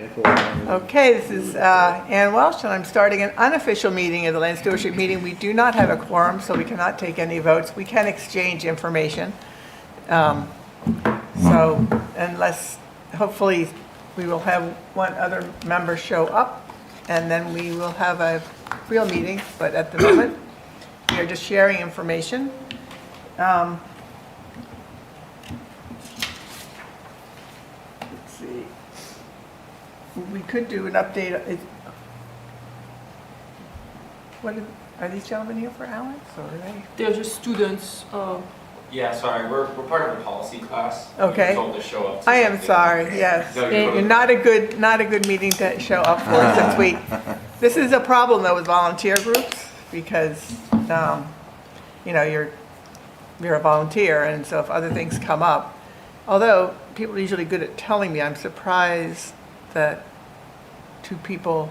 Okay, this is Ann Welsh, and I'm starting an unofficial meeting of the Land Stewardship meeting. We do not have a quorum, so we cannot take any votes. We can exchange information. So unless, hopefully, we will have one other member show up, and then we will have a real meeting. But at the moment, we are just sharing information. Let's see. We could do an update. Are these gentlemen here for Alex, or are they? They're just students. Yeah, sorry, we're part of the policy class. Okay. We were told to show up. I am sorry, yes. No, you're You're not a good meeting to show up for since this is a problem though with volunteer groups because, you're a volunteer, and so if other things come up, although people are usually good at telling me, I'm surprised that two people,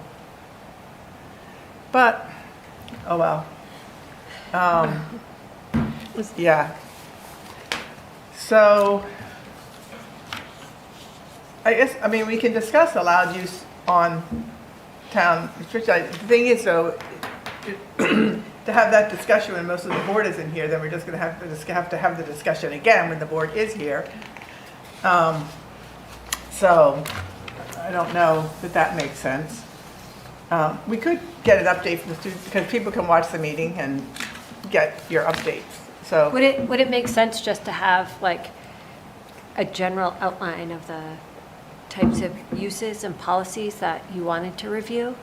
but, oh well. Yeah. So, we can discuss allowed use on town, the thing is though, to have that discussion when most of the board isn't here, then we're just gonna have to have the discussion again when the board is here. So, I don't know that makes sense. We could get an update from the students, because people can watch the meeting and get your updates. So Would it make sense just to have like a general outline of the types of uses and policies that you wanted to review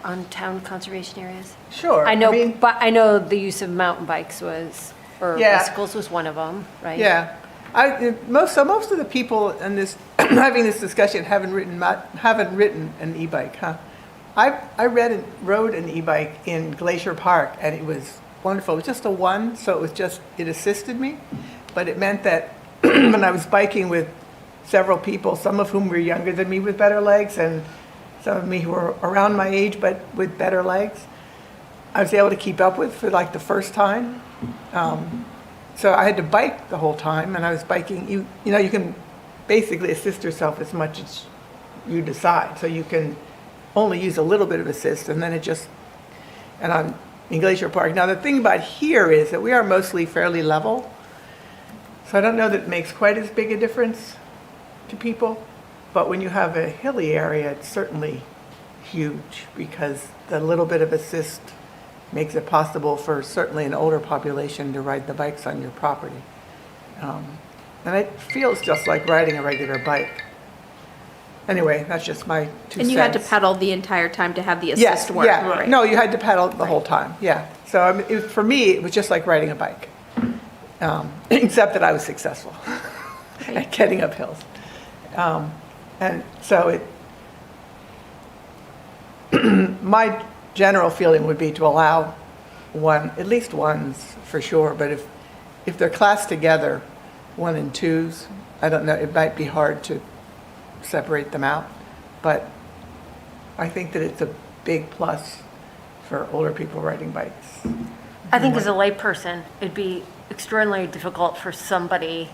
on town conservation areas? Sure. I know the use of mountain bikes or Yeah. bicycles was one of them, right? Yeah, most of the people in this having this discussion haven't ridden an e-bike, huh? I rode an e-bike in Glacier Park, and it was wonderful. It was just a one, so it assisted me, but it meant that when I was biking with several people, some of whom were younger than me with better legs, and some of me who were around my age but with better legs, I was able to keep up with for like the first time. So I had to bike the whole time, and I was biking. You can basically assist yourself as much as you decide. So you can only use a little bit of assist, and then I'm in Glacier Park. Now the thing about here is that we are mostly fairly level, so I don't know that it makes quite as big a difference to people. But when you have a hilly area, it's certainly huge, because the little bit of assist makes it possible for certainly an older population to ride the bikes on your property. And it feels just like riding a regular bike. Anyway, that's just my 2 cents. And you had to pedal the entire time to have the assist work. Yeah. Right. No, you had to pedal the whole time, yeah. So for me, it was just like riding a bike, except that I was successful at getting up hills. And so my general feeling would be to allow at least ones for sure, but if they're classed together, 1 and 2s, I don't know, it might be hard to separate them out, but I think that it's a big plus for older people riding bikes. I think as a layperson, it'd be extraordinarily difficult for somebody,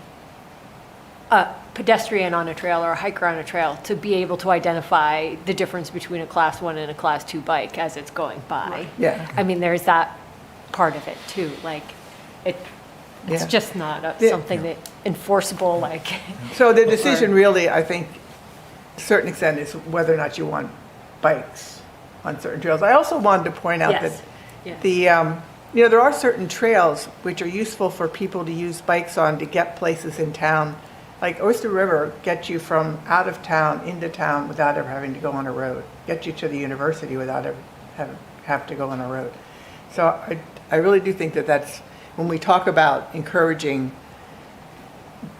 a pedestrian on a trail or a hiker on a trail, to be able to identify the difference between a class 1 and a class 2 bike as it's going by. Right. Yeah. I mean, there's that part of it too. Like, it's Yeah. just not Yeah. something that enforceable, like. So the decision really, I think, to a certain extent, is whether or not you want bikes on certain trails. I also wanted to point out Yes. that there are certain trails which are useful for people to use bikes on to get places in town. Like Oyster River gets you from out of town into town without ever having to go on a road. Gets you to the university without ever have to go on a road. So I really do think that that's, when we talk about encouraging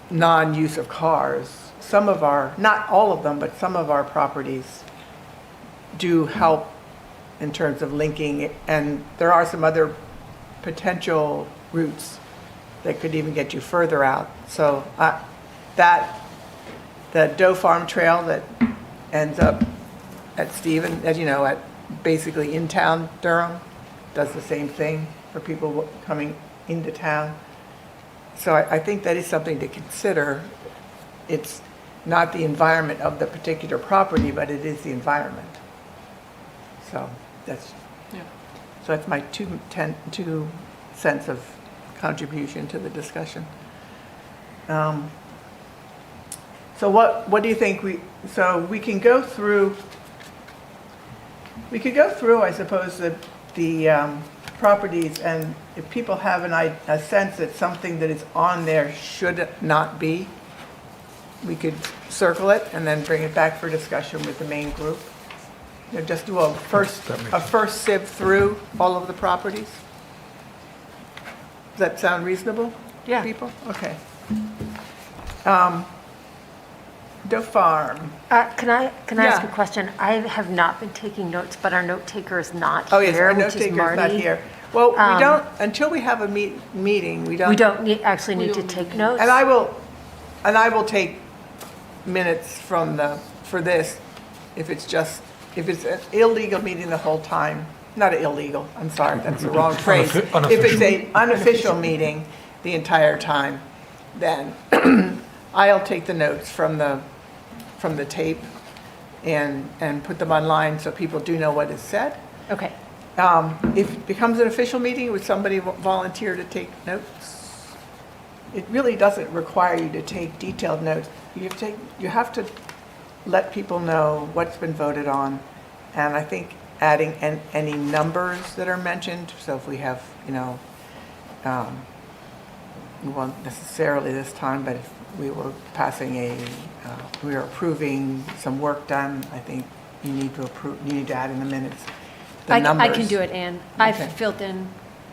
non-use of cars, some of not all of them, but some of our properties do help in terms of linking, and there are some other potential routes that could even get you further out. So the Doe Farm Trail that ends up at Stephen, as you know, at basically in town Durham, does the same thing for people coming into town. So I think that is something to consider. not the environment of the particular property, but it is the environment. So that's, so that's my 2 cents of contribution to the discussion. So what do you think so we can go through, I suppose, the properties, and if people have a sense that something that is on there should not be, we could circle it and then bring it back for discussion with the main group. You know, just do a first sieve through all of the properties. Does that sound reasonable? Yeah. People? Okay. Doe Farm. Can I ask a Yeah. question? I have not been taking notes, but our note taker is not Oh, yes, here, our note which is taker's not Marty. here. Well, we don't, until we have a meeting, we don't. We don't actually need to take notes? And I will take minutes for this, if it's an illegal meeting the whole time, not illegal, I'm sorry, that's the wrong phrase. If it's an unofficial meeting the entire time, then I'll take the notes from the tape and put them online so people do know what is said. Okay. If it becomes an official meeting, would somebody volunteer to take notes? It really doesn't require you to take detailed notes. You have to let people know what's been voted on, and I think adding any numbers that are mentioned. So if we have, we won't necessarily this time, but if we were we were approving some work done, I think you need to add in the minutes the numbers. I can do it, Ann. Okay. I filled in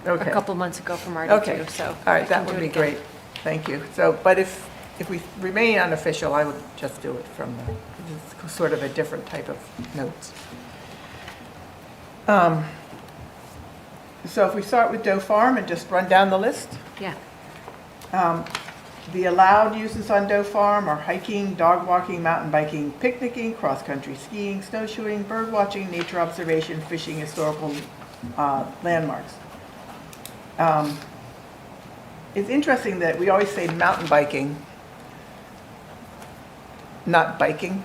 Okay. a couple months ago for Marty Okay, too, so. all right, I that can would do be it again. great. Thank you. So, but if we remain unofficial, I would just do it from it's sort of a different type of notes. So if we start with Doe Farm and just run down the list. Yeah. The allowed uses on Doe Farm are hiking, dog walking, mountain biking, picnicking, cross-country skiing, snowshoeing, bird watching, nature observation, fishing, historical landmarks. It's interesting that we always say mountain biking, not biking.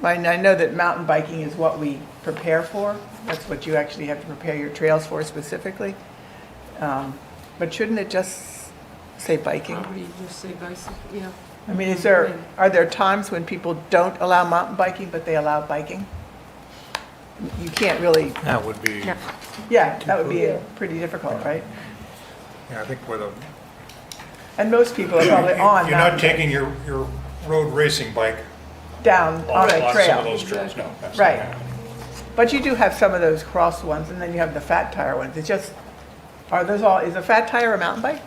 I know that mountain biking is what we prepare for. That's what you actually have to prepare your trails for specifically. But shouldn't it just say biking? Probably just say bicycle, yeah. I mean, are there times when people don't allow mountain biking, but they allow biking? You can't really, That would be, No. yeah, that would be pretty difficult, right? I think with a, And most people are probably on you're not mountain taking your road racing bike down on a some of trail. those trails, no. that's not Right. happening. But you do have some of those cross ones, and then you have the fat tire ones. It's just, is a fat tire a mountain bike?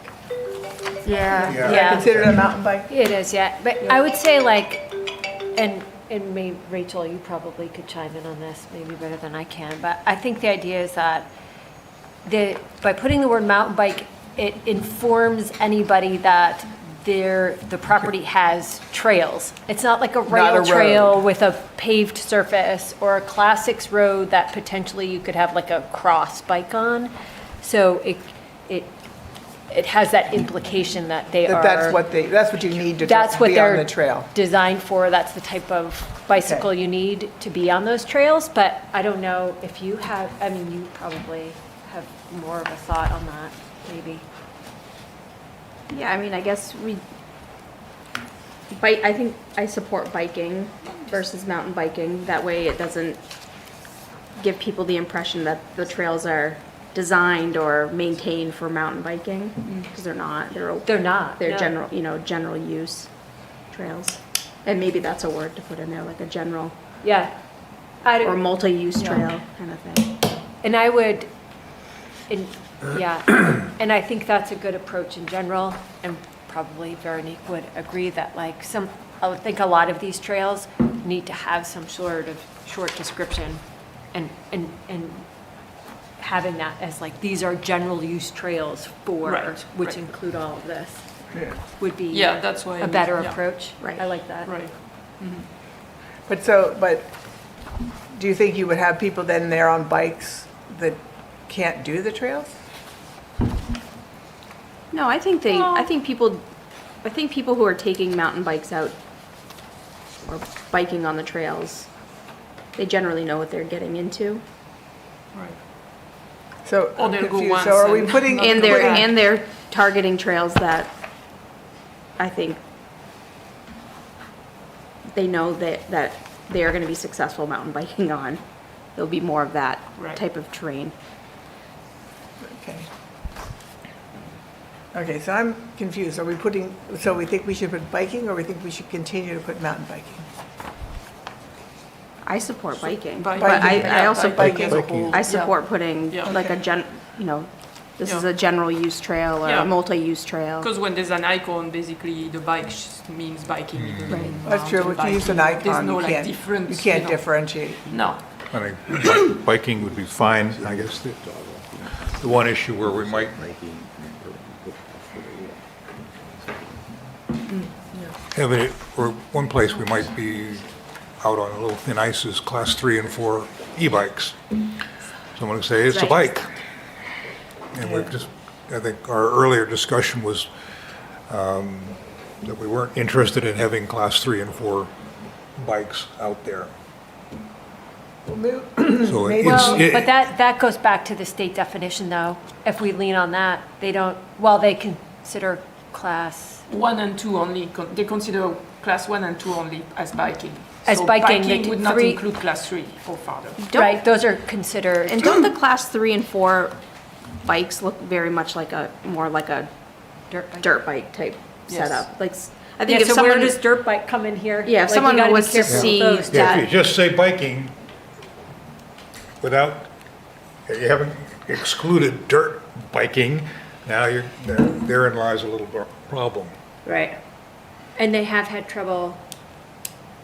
Yeah. Is that considered a mountain bike? It is, yeah. But I would say and maybe Rachel, you probably could chime in on this maybe better than I can, but I think the idea is that by putting the word mountain bike, it informs anybody that the property has trails. It's not like a Not a rail road. trail with a paved surface or a classics road that potentially you could have like a cross bike on. So it has that implication that they are. That's what you need to That's what be on they're the trail. designed for. That's the type of bicycle Okay. you need to be on those trails. But I don't know if you have, I mean, you probably have more of a thought on that, maybe. Yeah, I mean, I guess I think I support biking versus mountain biking. That way it doesn't give people the impression that the trails are designed or maintained for mountain biking, because they're not. They're not. They're no. general use trails. And maybe that's a word to put in there, like a general Yeah. or multi-use trail kind of thing. And I would, yeah, and I think that's a good approach in general, and probably Veronique would agree that I would think a lot of these trails need to have some sort of short description and having that as these are general use trails for, Right, which right. include all of this, Yeah. would be Yeah, that's why. a better yeah, approach. Right. I like that. Right. But do you think you would have people then there on bikes that can't do the trails? No, I think people who are taking mountain bikes out or biking on the trails, they generally know what they're getting into. Right. So Or I'm they'll go confused. once So are we and putting? not And go they're, back. and they're targeting trails that I think they know that they are gonna be successful mountain biking on. There'll be more of that Right. type of terrain. Okay. Okay, so I'm confused. Are we putting, so we think we should put biking, or we think we should continue to put mountain biking? I support biking, but Biking, I yeah, also, biking as a Biking. whole, I yeah. support putting Yeah. like a Okay. this is Yeah. a general use trail or Yeah. a multi-use trail. Because when there's an icon, basically the bike means biking. It doesn't Right. mean That's true, mountain if you use an biking. There's icon, no you like can't, difference. you can't know. differentiate. No. I think biking would be fine, I guess. The one issue where we might, have it, or one place we might be out on a little thin ice is class 3 and 4 e-bikes. Someone would say it's a Right. bike. And we've just, I think our earlier discussion was that we weren't interested in having class 3 and 4 bikes out there. We'll move, So Maybe- it's, Well, but that goes back to the state definition, though. If we lean on that, they don't, well, they consider class, 1 and 2 only, they consider class 1 and 2 only as biking. As So biking, biking the would not three- include class 3 or farther. right? Those are considered, And don't the class 3 and 4 bikes look very much like more like a dirt bike. dirt bike type Yes. setup? Like, I Yeah, think if so where someone, does dirt bike come in here? Yeah, if Like, you someone gotta be was to careful with see those, too. yeah, if that- you just say biking without, you haven't excluded dirt biking, now you're, therein lies a little problem. Right. And they have had trouble,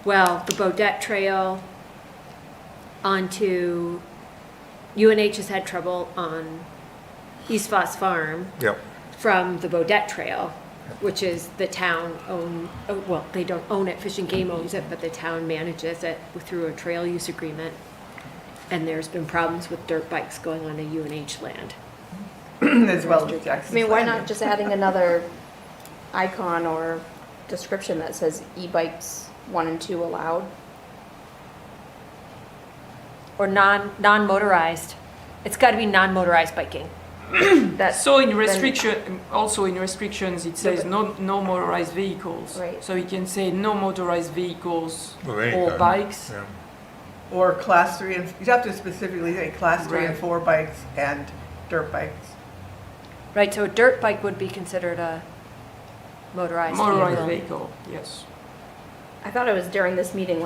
well, the Bodette Trail onto, UNH has had trouble on East Foss Farm Yep. from the Bodette Trail, which is the town own, oh, well, they don't own it, Fish and Game owns it, but the town manages it through a trail use agreement. And there's been problems with dirt bikes going on to UNH land. as well as I Jackson's mean, why Landing. not just adding another icon or description that says e-bikes 1 and 2 allowed? Or non-motorized. It's gotta be non-motorized biking. That, So in also in restrictions, it says no motorized vehicles. Right. So you can say no motorized vehicles Of any or kind. bikes. Yeah. Or class 3 and, you have to specifically say class 3 and Right. 4 bikes and dirt bikes. Right, so a dirt bike would be considered a motorized Motorized vehicle. vehicle, yes. I thought it was during this meeting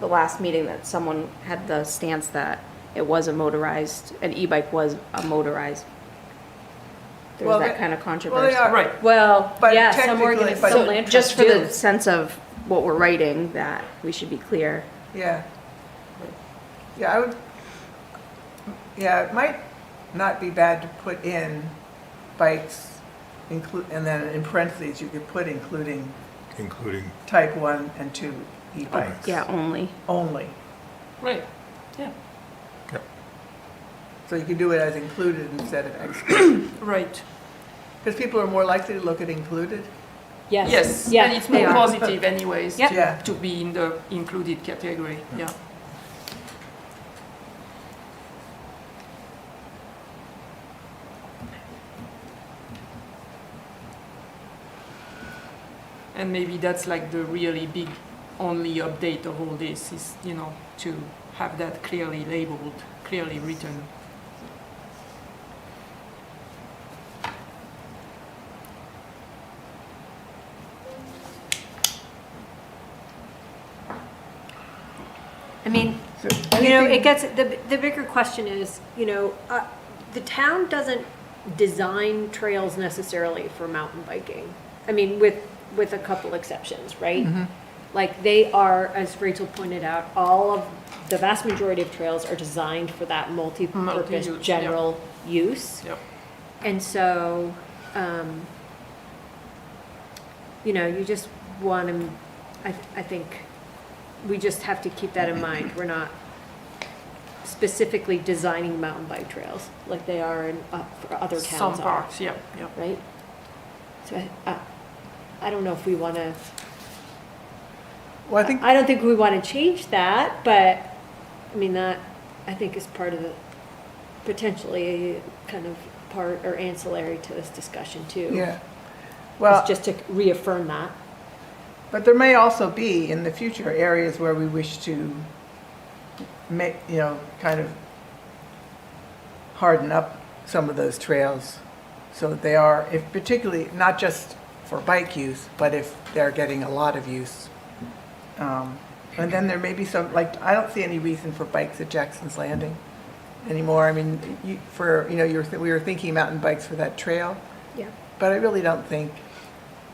the last meeting that someone had the stance that it was a motorized, an e-bike was a motorized. There was Well, that they- kind of well, controverscy. they are. Right. Well, But yeah, some technically- organizations, but- some So land just trusts for do. the sense of what we're writing, that we should be clear. Yeah. Yeah, I would, yeah, it might not be bad to put in bikes, and then in parentheses, you could put including Including, type 1 and 2 e-bikes. Yeah, only. Only. Right, yeah, yep. So you could do it as included instead of excluded. right. Because people are more likely to look at included. Yes. Yes, Yeah, and it's they more are. positive anyways Yep. Yeah. to be in the included category, yeah. And maybe that's like the really big only update of all this is, to have that clearly labeled, clearly written. I mean, So it anything- gets, the bigger question is, the town doesn't design trails necessarily for mountain biking. I mean, with a couple exceptions, right? Like they are, as Rachel pointed out, the vast majority of trails are designed for that multi-purpose Multi-use, yeah. general use. Yep. And so, you just want to, I think, we just have to keep that in mind. We're not specifically designing mountain bike trails like they are for other Some towns are, parks, yeah, yeah. right? So I don't know if we want to Well, I think, I don't think we want to change that, but, I mean, that, I think is part of the, potentially kind of part or ancillary to this discussion too. yeah. It's Well, just to reaffirm that. but there may also be in the future areas where we wish to make, kind of harden up some of those trails so that they are, if particularly, not just for bike use, but if they're getting a lot of use. And then there may be some, like, I don't see any reason for bikes at Jackson's Landing anymore. I mean, we were thinking mountain bikes for that trail, Yeah. but I really don't think,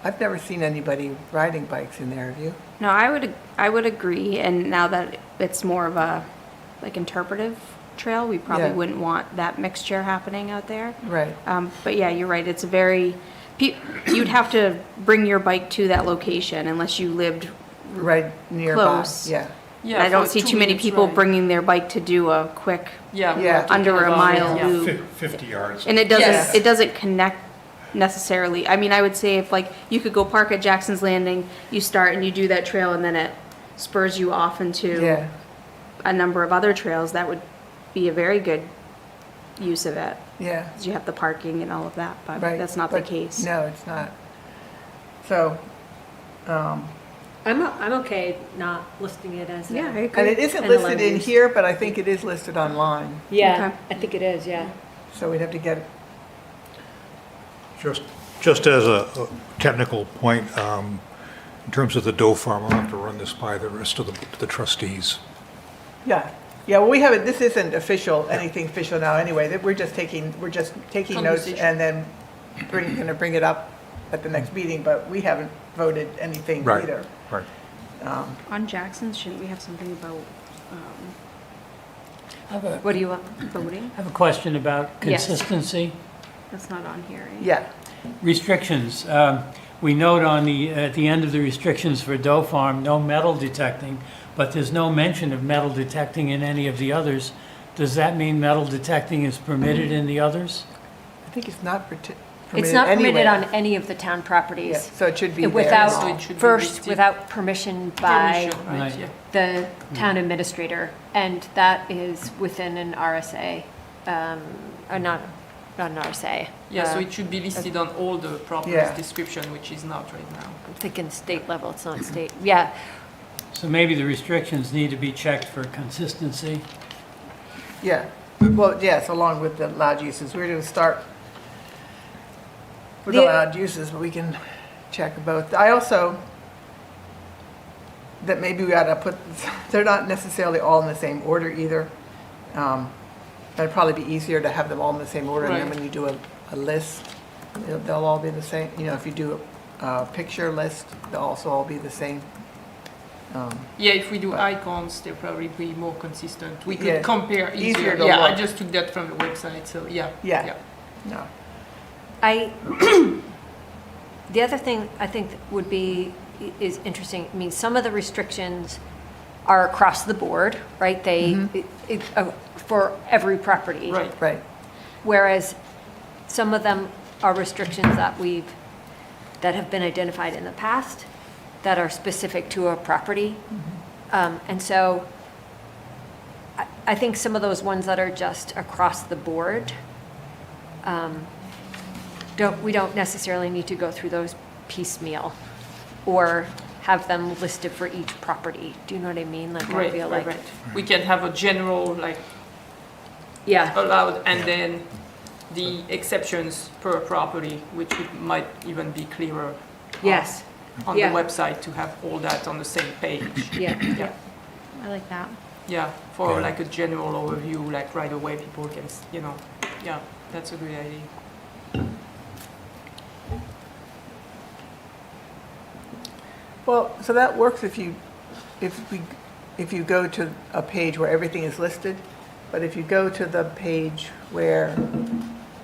I've never seen anybody riding bikes in there, have you? No, I would agree, and now that it's more of a, like, interpretive trail, we probably Yeah. wouldn't want that mixture happening out there. Right. But yeah, you're right, it's a very, you'd have to bring your bike to that location unless you lived, Right nearby, Close. yeah. Yeah, I don't for see 2 too many minutes people ride. bringing their bike to do a quick, Yeah, we Yeah. were talking under a about mile it, yeah. loop. 50 yards. And Yes. it doesn't connect necessarily. I mean, I would say if like, you could go park at Jackson's Landing, you start and you do that trail and then it spurs you off into Yeah, a number of other trails, that would be a very good use of it. yeah, 'Cause you have the parking and all of that, but right. that's not the But case. No, it's not. So, I'm okay not listing it as a. Yeah, I agree. and it isn't And listed allowed in use. here, but I think it is listed online, Yeah, Okay. I think it is, yeah. so we'd have to get it. Just as a technical point, in terms of the Doe Farm, I'll have to run this by the rest of the trustees. Yeah, yeah, well, we haven't, this isn't official, anything official now anyway, that we're just taking notes Conversation. and then gonna bring it up at the next meeting, but we haven't voted anything Right. either. Right. On Jackson, shouldn't we have something about I have a, What do you want? voting? I have a question about Yes. consistency. That's not on here, right? Yeah, Restrictions. We note at the end of the restrictions for Doe Farm, no metal detecting, but there's no mention of metal detecting in any of the others. Does that mean metal detecting is permitted in the others? I think it's not permitted It's not permitted anywhere. on any of the town Yeah, properties. so it should be there. So Without, it should be first, listed. without permission by Permission, right, Right. yeah. the town administrator, and that is within an RSA, or not an RSA. Yeah, so Uh, it should be listed on all the properties Yeah. description, which is not right now. I'm thinking state level, it's not state, yeah. So maybe the restrictions need to be checked for consistency. Yeah, well, yes, along with the allowed uses, we're gonna start with The- allowed uses, but we can check both. I also, that maybe we ought to put, they're not necessarily all in the same order either. It'd probably be easier to have them all in the same order, and then Right. when you do a list, they'll all be the same. You know, if you do a picture list, they'll also all be the same. Yeah, if we do icons, they'll probably be more consistent. We Yeah, could compare easier easier. to Yeah, I look. just took that from the website, so yeah. Yeah. No. The other thing I think would be, is interesting, I mean, some of the restrictions are across the board, right? For every property. Right. Right. Whereas some of them are restrictions that have been identified in the past that are specific to a property. And so I think some of those ones that are just across the board, we don't necessarily need to go through those piecemeal or have them listed for each property. Do you know what I mean? Like, I Right, feel right, like, right. We can have a general, like, yeah, allowed, and then the exceptions per property, which might even be clearer yes, on the Yeah. website to have all that on the same page. yeah. Yeah, I like that. yeah, for Yeah. like a general overview, like right away people can, yeah, that's a good idea. Well, so that works if you go to a page where everything is listed, but if you go to the page where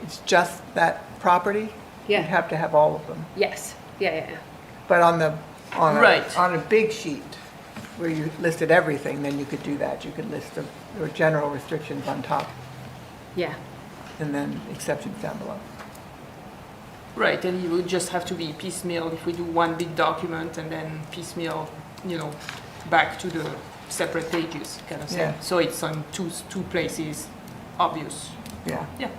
it's just that property, Yeah. you'd have to have all of them. Yes, yeah. But on Right. a big sheet where you listed everything, then you could do that. You could list the general restrictions on top Yeah. and then exceptions down below. Right, and it would just have to be piecemeal if we do one big document and then piecemeal you know, back to the separate pages kind of thing. Yeah. So it's on two places, obvious. Yeah. Yeah.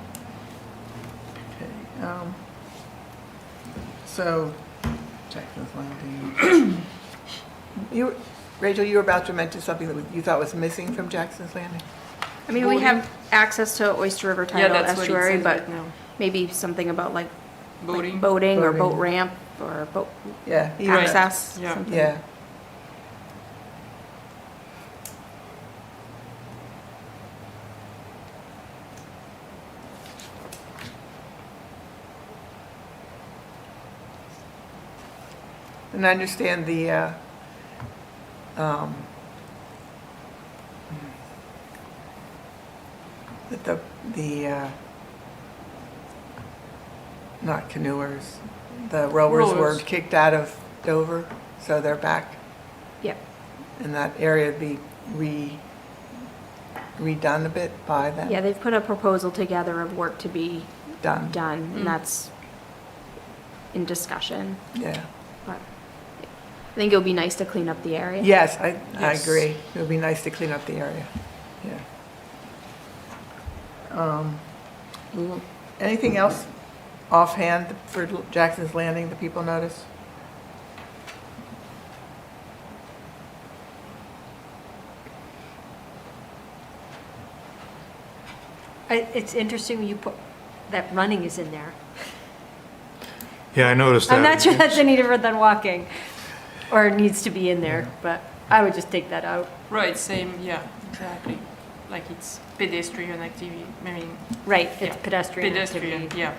Okay. So, Jackson's Landing. Rachel, you were about to mention something that you thought was missing from Jackson's Landing? I mean, we have access to Oyster River Yeah, Tidal that's what it Estuary, says but right now. maybe something about like Boating. boating or boat Boating. ramp or boat Yeah. even- access. Yeah. something. Yeah. And I understand that not canoers, the rowers were Rowers. kicked out of Dover, so they're back. Yep. And that area would be redone a bit by them. Yeah, they've put a proposal together of work to be Done, done, Mm. and that's in discussion. yeah. But I think it would be nice to clean up the area. Yes, I Yes. agree. It would be nice to clean up the area, yeah. Anything else offhand for Jackson's Landing that people notice? It's interesting you put, that running is in there. Yeah, I noticed that. I'm not sure that's any different than walking, or needs to be in there, but I would just take that out. Right, same, yeah, exactly. Like it's pedestrian activity, I mean, Right, it's Yeah. pedestrian pedestrian, activity. yeah.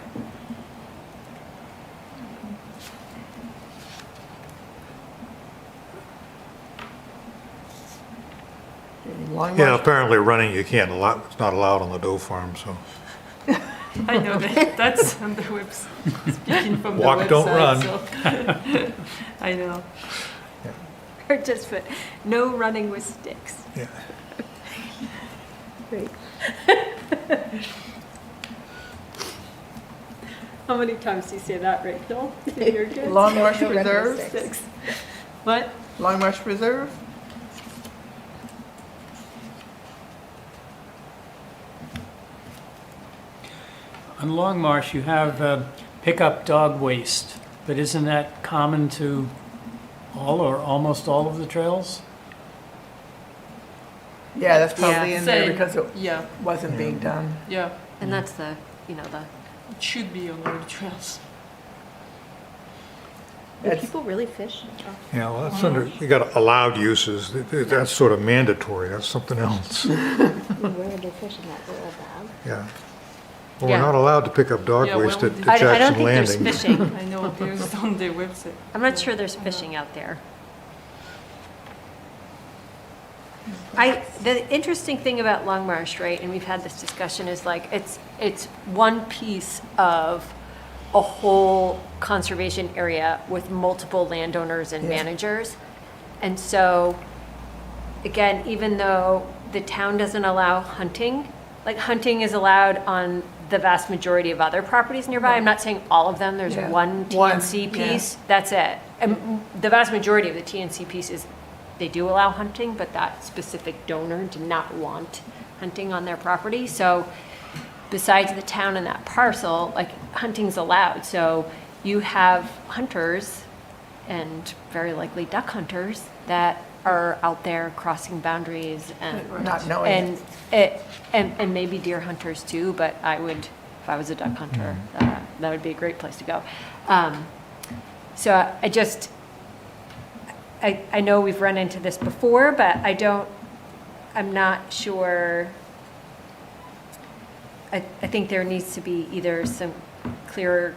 Long Yeah, March? apparently running, you can't allow, it's not allowed on the doe farm, so. I know that, that's on the website, speaking from the Walk, website. don't run. So. I know. Or just put, no running with sticks. Yeah. Great. How many times do you say that, Rachel? You're good. Long Marsh No running Preserve? sticks. Six. What? Long Marsh Preserve? On Long Marsh, you have pick up dog waste, but isn't that common to all or almost all of the trails? Yeah, that's probably Yeah, in there same. because it Yeah, wasn't being done. yeah, And that's the, the, it should be on all the trails. Do It's- people really fish? Yeah, well, that's under, you got allowed uses, that's sort of mandatory, that's something else. Where would they fish in that little bag? Yeah. Well, we're Yeah. not allowed to pick up dog Yeah, waste well, at I don't Jackson think there's Landing. fishing. I know, there's on their website. I'm not sure there's fishing out there. The interesting thing about Long Marsh, right, and we've had this discussion, is like, it's one piece of a whole conservation area with multiple landowners and Yeah. managers. And so, again, even though the town doesn't allow hunting, like hunting is allowed on the vast majority of other properties nearby. I'm not saying all of them, there's Yeah. one One, TNC yeah. piece, that's it. And the vast majority of the TNC pieces, they do allow hunting, but that specific donor did not want hunting on their property. So besides the town and that parcel, like hunting's allowed. So you have hunters and very likely duck hunters that are out there crossing boundaries and Not knowing it. and maybe deer hunters too, but I would, if I was a duck hunter, that would be a great place to go. So I know we've run into this before, but I'm not sure. I think there needs to be either some clearer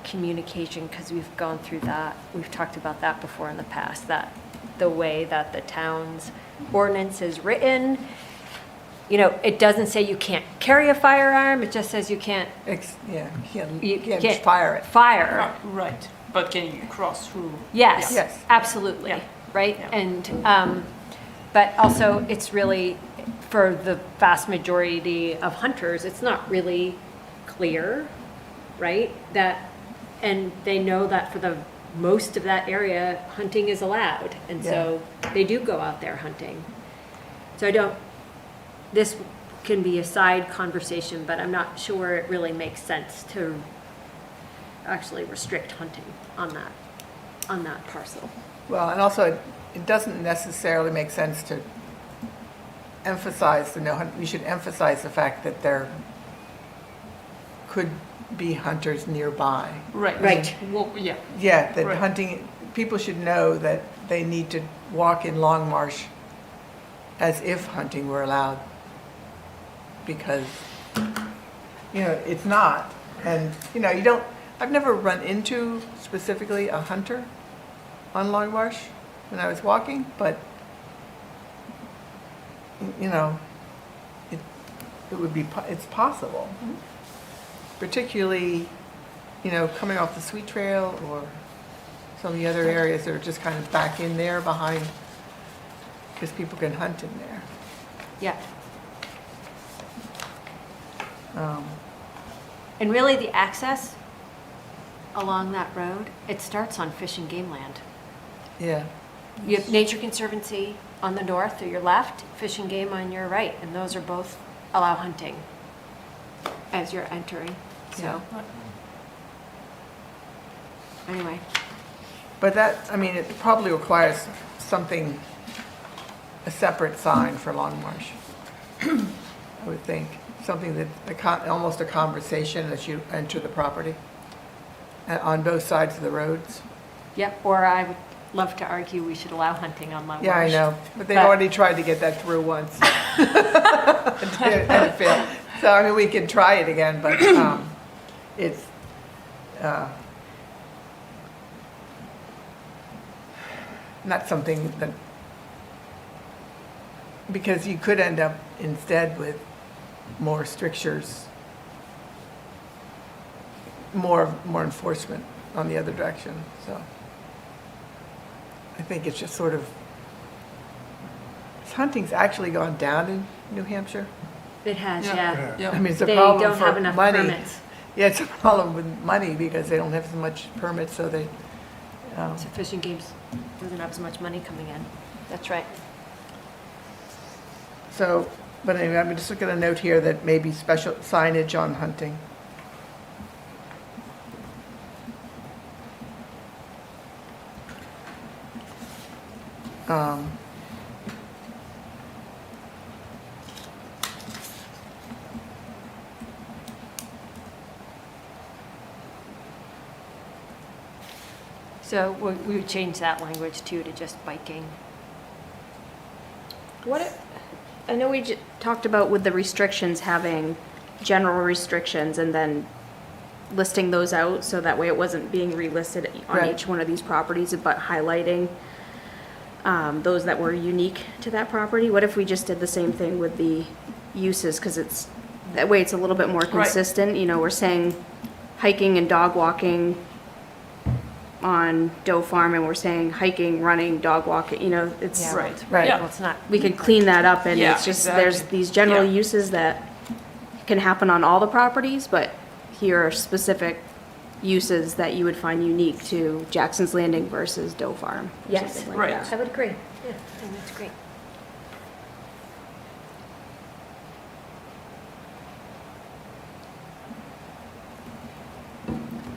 communication, because we've gone through that, we've talked about that before in the past, that the way that the town's ordinance is written, it doesn't say you can't carry a firearm, it just says you can't, Yeah, you you can't can't fire it. fire. Right, but can you cross through? Yes, Yes. absolutely, Yeah. right? Yeah. And, but also, it's really, for the vast majority of hunters, it's not really clear, right? And they know that for the most of that area, hunting is allowed. And so they do go out there hunting. So this can be a side conversation, but I'm not sure it really makes sense to actually restrict hunting on that parcel. Well, and also, it doesn't necessarily make sense to emphasize the no hunt. We should emphasize the fact that there could be hunters nearby. Right. Right. Well, yeah. Yeah, that Right. hunting, people should know that they need to walk in Long Marsh as if hunting were allowed. Because, it's not. And, I've never run into specifically a hunter on Long Marsh when I was walking, but, it would be, it's possible. Particularly, coming off the Sweet Trail or some of the other areas that are just kind of back in there behind, because people can hunt in there. Yeah. And really the access along that road, it starts on Fish and Game Land. Yeah, You have Nature Conservancy on the north or your left, Fish and Game on your right, and those are both allow hunting as you're entering, so. Anyway, but it probably requires something, a separate sign for Long Marsh. I would think, something that, almost a conversation as you enter the property, on both sides of the roads. yep, or I would love to argue we should allow hunting on Long Marsh. Yeah, I know, but they've But- already tried to get that through once. And it failed. So, we can try it again, but it's, not something that, because you could end up instead with more strictures, more enforcement on the other direction, so. I think it's just sort of, hunting's actually gone down in New Hampshire. It has, Yeah. yeah. Yeah. I mean, it's a They problem don't have for enough money. permits. Yeah, it's a problem with money because they don't have so much permits, so they, So Fish and Games doesn't have so much money coming in. That's right. so, but anyway, I'm just looking at a note here that maybe special signage on hunting. So we would change that language too to just biking. I know we talked about with the restrictions having general restrictions and then listing those out, so that way it wasn't being relisted on Right. each one of these properties, but highlighting those that were unique to that property. What if we just did the same thing with the uses, because that way it's a little bit more consistent. We're saying hiking and dog walking on Doe Farm, and we're saying hiking, running, dog walking, it's, Yeah. Right. Right. Yeah. Well, it's not, we can clean that up, and Yeah, it's just, there's exactly. these general Yeah. uses that can happen on all the properties, but here are specific uses that you would find unique to Jackson's Landing versus Doe Farm. or Yes. something like Right. that. I would agree. Yeah, I think that's great.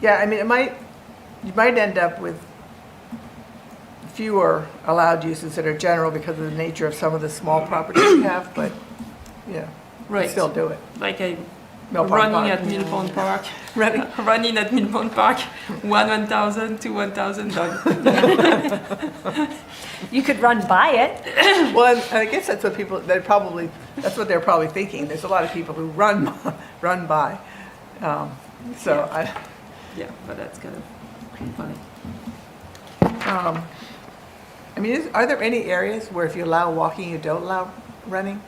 Yeah, you might end up with fewer allowed uses that are general because of the nature of some of the small properties we have, but, you Right. still do it. Like a Mill Pond running Park. at Mill Pond Park. Running. Running at Mill Pond Park, 1,000 to 1,000 dog. You could run by it. Well, and I guess that's what that's what they're probably thinking. There's a lot of people who run by. Yeah, but that's kind of funny. Are there any areas where if you allow walking, you don't allow running?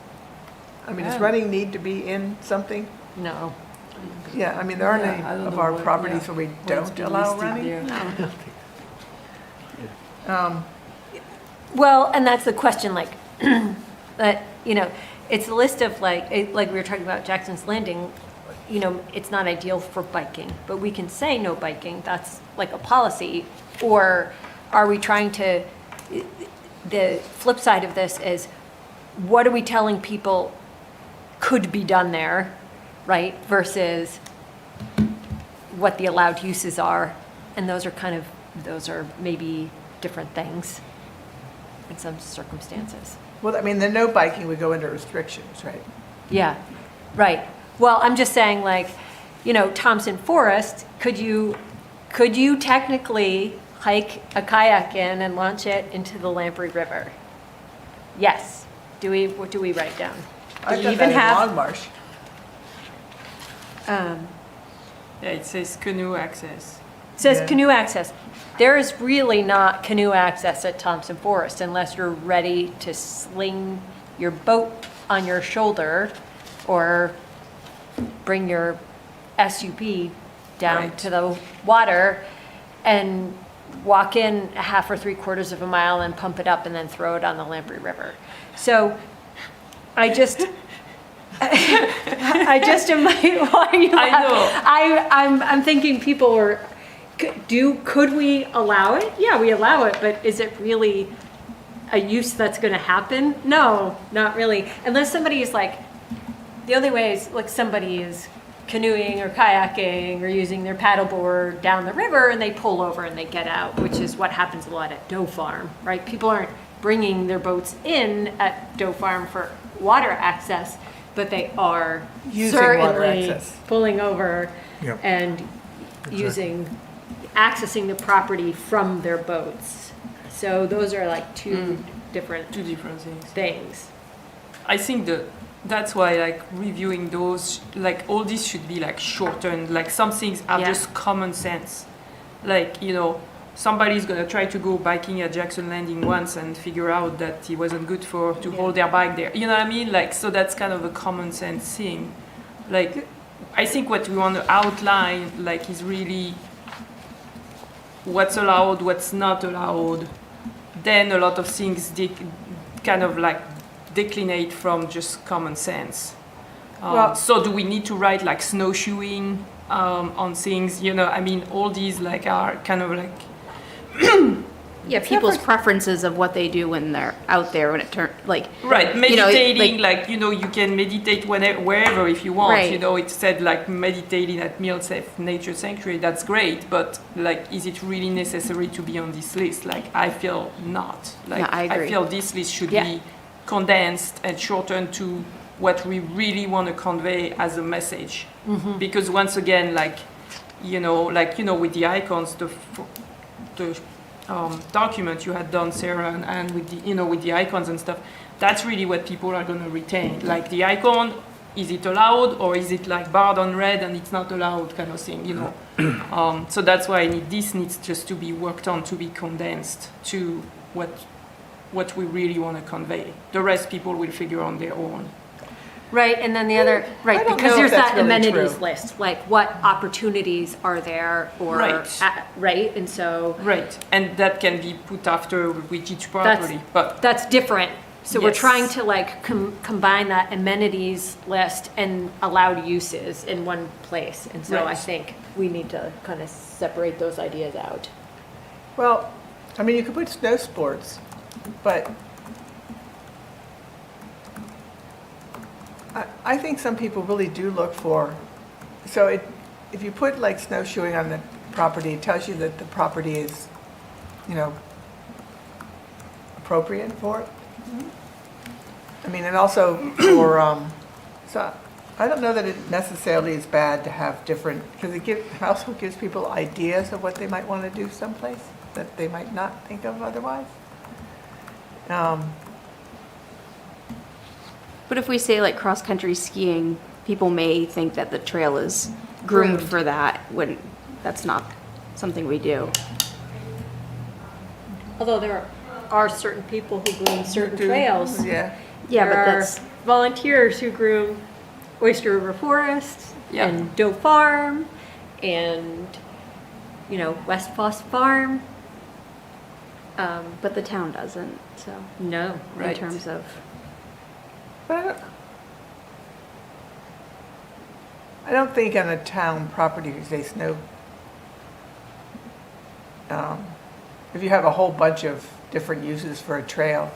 Does running need to be in something? No. Yeah, there aren't Yeah, any I don't of know our what- properties yeah, where we what's don't been allow listed running. there. Well, and that's the question, that, it's a list of like we were talking about Jackson's Landing, you know, it's not ideal for biking, but we can say no biking, that's like a policy? Or are we trying to, the flip side of this is, what are we telling people could be done there, right? Versus what the allowed uses are. And those are maybe different things in some circumstances. Well, I mean, the no biking would go into restrictions, right? Yeah, right. Well, I'm just saying, like, you know, Thompson Forest, could you technically hike a kayak in and launch it into the Lamprey River? Yes. What do we write down? I've We done even that in have, Long Marsh. Yeah, it says canoe access. says Yeah. canoe access. There is really not canoe access at Thompson Forest unless you're ready to sling your boat on your shoulder or bring your SUP down Right. to the water and walk in a half or 3/4 of a mile and pump it up and then throw it on the Lamprey River. So I just, I just am like, why are you I laughing? know. I'm thinking people were, could we allow it? Yeah, we allow it, but is it really a use that's gonna happen? No, not really. Unless somebody is like, the only way is like somebody is canoeing or kayaking or using their paddleboard down the river and they pull over and they get out, which is what happens a lot at Doe Farm, right? People aren't bringing their boats in at Doe Farm for water access, but they are Using water certainly access. pulling over Yep. and accessing the property from their boats. So those are like two different Two different things. things. I think that's why like reviewing those, like all this should be like shortened. Like some things are Yeah. just common sense. Like, you know, somebody's gonna try to go biking at Jackson Landing once and figure out that it wasn't good to hold their bike there. You know what I mean? Like, so that's kind of a common sense thing. Like, I think what we want to outline, like, is really what's allowed, what's not allowed. Then a lot of things kind of like declinate from just common sense. Well- So do we need to write like snowshoeing on things? You know, I mean, all these like are kind of like, Yeah, people's preferences of what they do when they're out there when it turns like right, you know, meditating, like, you know, you can meditate wherever if you want. Right. You know, it said like meditating at Millsafe Nature Sanctuary, that's great, but like, is it really necessary to be on this list? Like, I feel not. Like, Yeah, I agree. feel this list should Yeah. be condensed and shortened to what we really want to convey as a message. Because once again, like, you know, with the icons, the document you had done, Sarah, and with the, you know, with the icons and stuff, that's really what people are going to retain. Like the icon, is it allowed or is it like barred on red and it's not allowed kind of thing, you know? So that's why this needs just to be worked on, to be condensed to what we really want to convey. The rest people will figure on their own. Right, and then the other, right, I don't because know there's if that's that really amenities true. list, like what opportunities are there or, Right. right, and so Right, and that can be put after with each property, but that's different. So we're Yes. trying to like combine that amenities list and allowed uses in one place. And so I Right. think we need to kind of separate those ideas out. Well, I mean, you could put snow sports, but I think some people really do look for, so if you put like snowshoeing on the property, it tells you that the property is, you know, appropriate for it. I mean, and also for, so I don't know that it necessarily is bad to have different, because it also gives people ideas of what they might want to do someplace that they might not think of otherwise. But if we say like cross-country skiing, people may think that the trail is groomed Groomed. for that, when that's not something we do. Although there are certain people who groom certain trails. Yeah. Yeah, There but are that's, volunteers who groom Oyster River Forest Yeah. and Doe Farm and, you know, West Foss Farm. but the town doesn't, so, No. in Right. terms of, But I don't think on a town property these days, no, if you have a whole bunch of different uses for a trail,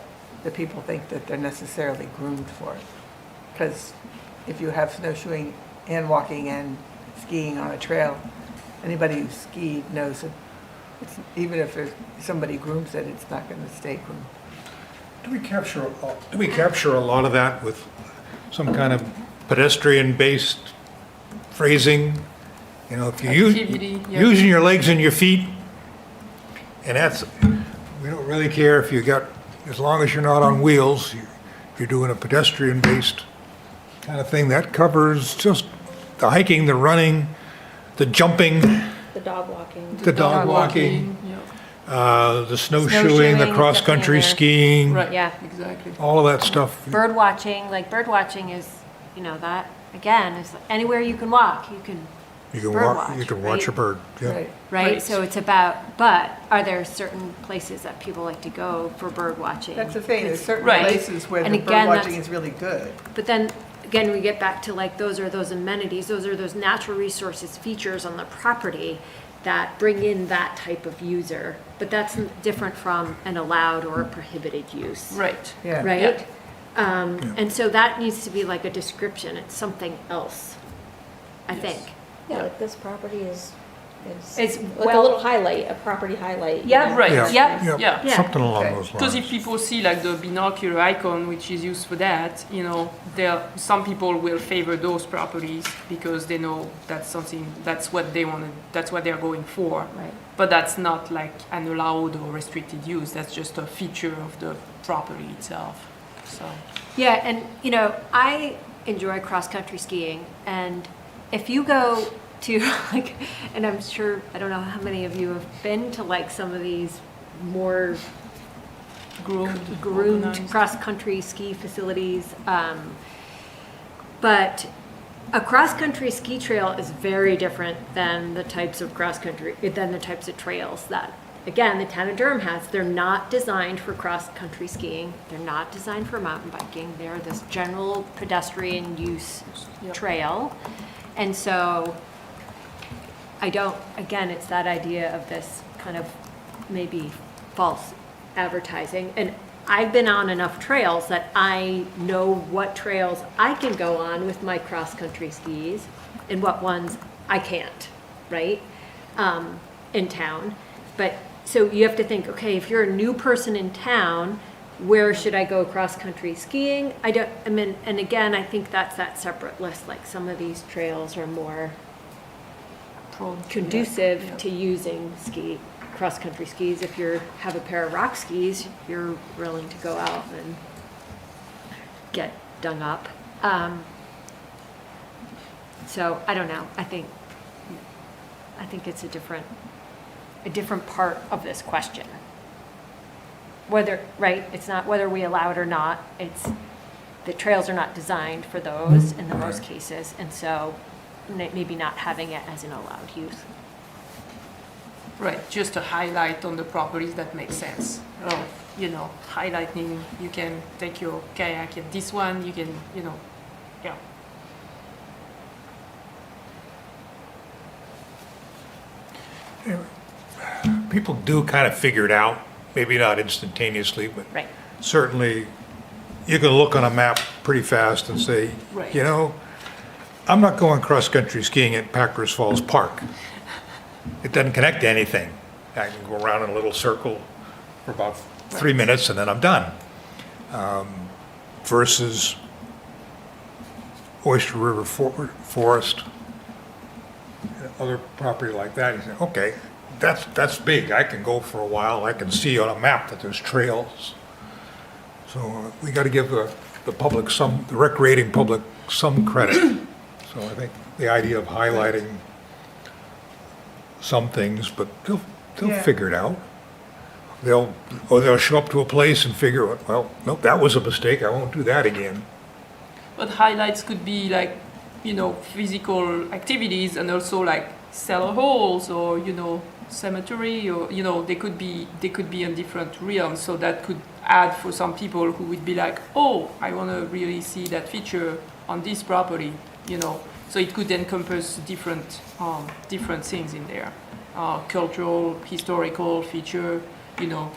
that people think that they're necessarily groomed for it. Because if you have snowshoeing and walking and skiing on a trail, anybody who's skied knows that it's, even if there's, somebody grooms it, it's not going to stay groomed. Do we capture a lot of that with some kind of pedestrian-based phrasing? You know, if you Activity, yeah. using your legs and your feet, and that's, we don't really care if you got, as long as you're not on wheels, you're doing a pedestrian-based kind of thing. That covers just the hiking, the running, the jumping, The dog walking. the dog walking, Yeah. the snowshoeing, Snowshoeing, the cross-country definitely skiing, Right. Yeah. Exactly. all of that stuff. Bird watching, like bird watching is, you know, that, again, is anywhere you can walk, you can, You can bird walk, you watch, can watch a right? bird, yeah. Right. right? Right. So it's about, but are there certain places that people like to go for bird watching? That's the thing, there's certain Right. places where And the bird again, watching that's- is really good. But then, again, we get back to like, those are those amenities, those are those natural resources, features on the property that bring in that type of user. But that's different from an allowed or a prohibited use. Right. Yeah. Right? And so that needs to be like a description, it's something else, I think. Yeah, like this property is It's like well- a little highlight, a property highlight. you Yeah. know? Right. Yeah, Yep. yeah, Yeah. something along Okay. those Because if lines. people see like the binocular icon, which is used for that, you know, there some people will favor those properties because they know that's something that's what they want to, that's what they're going for. Right. But that's not like an allowed or restricted use. That's just a feature of the property itself. So Yeah, and you know, I enjoy cross-country skiing, and if you go to like, and I'm sure, I don't know how many of you have been to like some of these more groomed organized. cross-country ski facilities, but a cross-country ski trail is very different than the types of cross-country, than the types of trails that, again, the town of Durham has. They're not designed for cross-country skiing. They're not designed for mountain biking. They're this general pedestrian use Yep. trail. And so I don't, again, it's that idea of this kind of maybe false advertising. And I've been on enough trails that I know what trails I can go on with my cross-country skis and what ones I can't, right? In town. But, so you have to think, okay, if you're a new person in town, where should I go cross-country skiing? I mean, and again, I think that's that separate list, like some of these trails are more prone to conducive that. to using cross-country skis. If you have a pair of rock skis, you're willing to go out and get dung up. So I don't know. I think it's a different part of this question. Whether, right, it's not whether we allow it or not, it's, the trails are not designed for those in the most cases, and so maybe not having it as an allowed use. Right, just a highlight on the properties that make sense. Oh, you know, highlighting, you can take your kayak at this one, you can, you know, yeah. People do kind of figure it out, maybe not instantaneously, but Right. certainly you can look on a map pretty fast and say, Right. you know, I'm not going cross-country skiing at Packers Falls Park. It doesn't connect to anything. I can go around in a little circle for about 3 minutes and then I'm done. Versus Oyster River Forest, other property like that, you say, okay, that's big. I can go for a while. I can see on a map that there's trails. So we got to give the public the recreating public some credit. So I think the idea of highlighting some things, but they'll Yeah. figure it out. They'll show up to a place and figure, well, nope, that was a mistake. I won't do that again. But highlights could be like, you know, physical activities and also like cellar holes or, you know, cemetery or, you know, they could be in different realms. So that could add for some people who would be like, oh, I want to really see that feature on this property, you know. So it could encompass different things in there, cultural, historical feature, you know.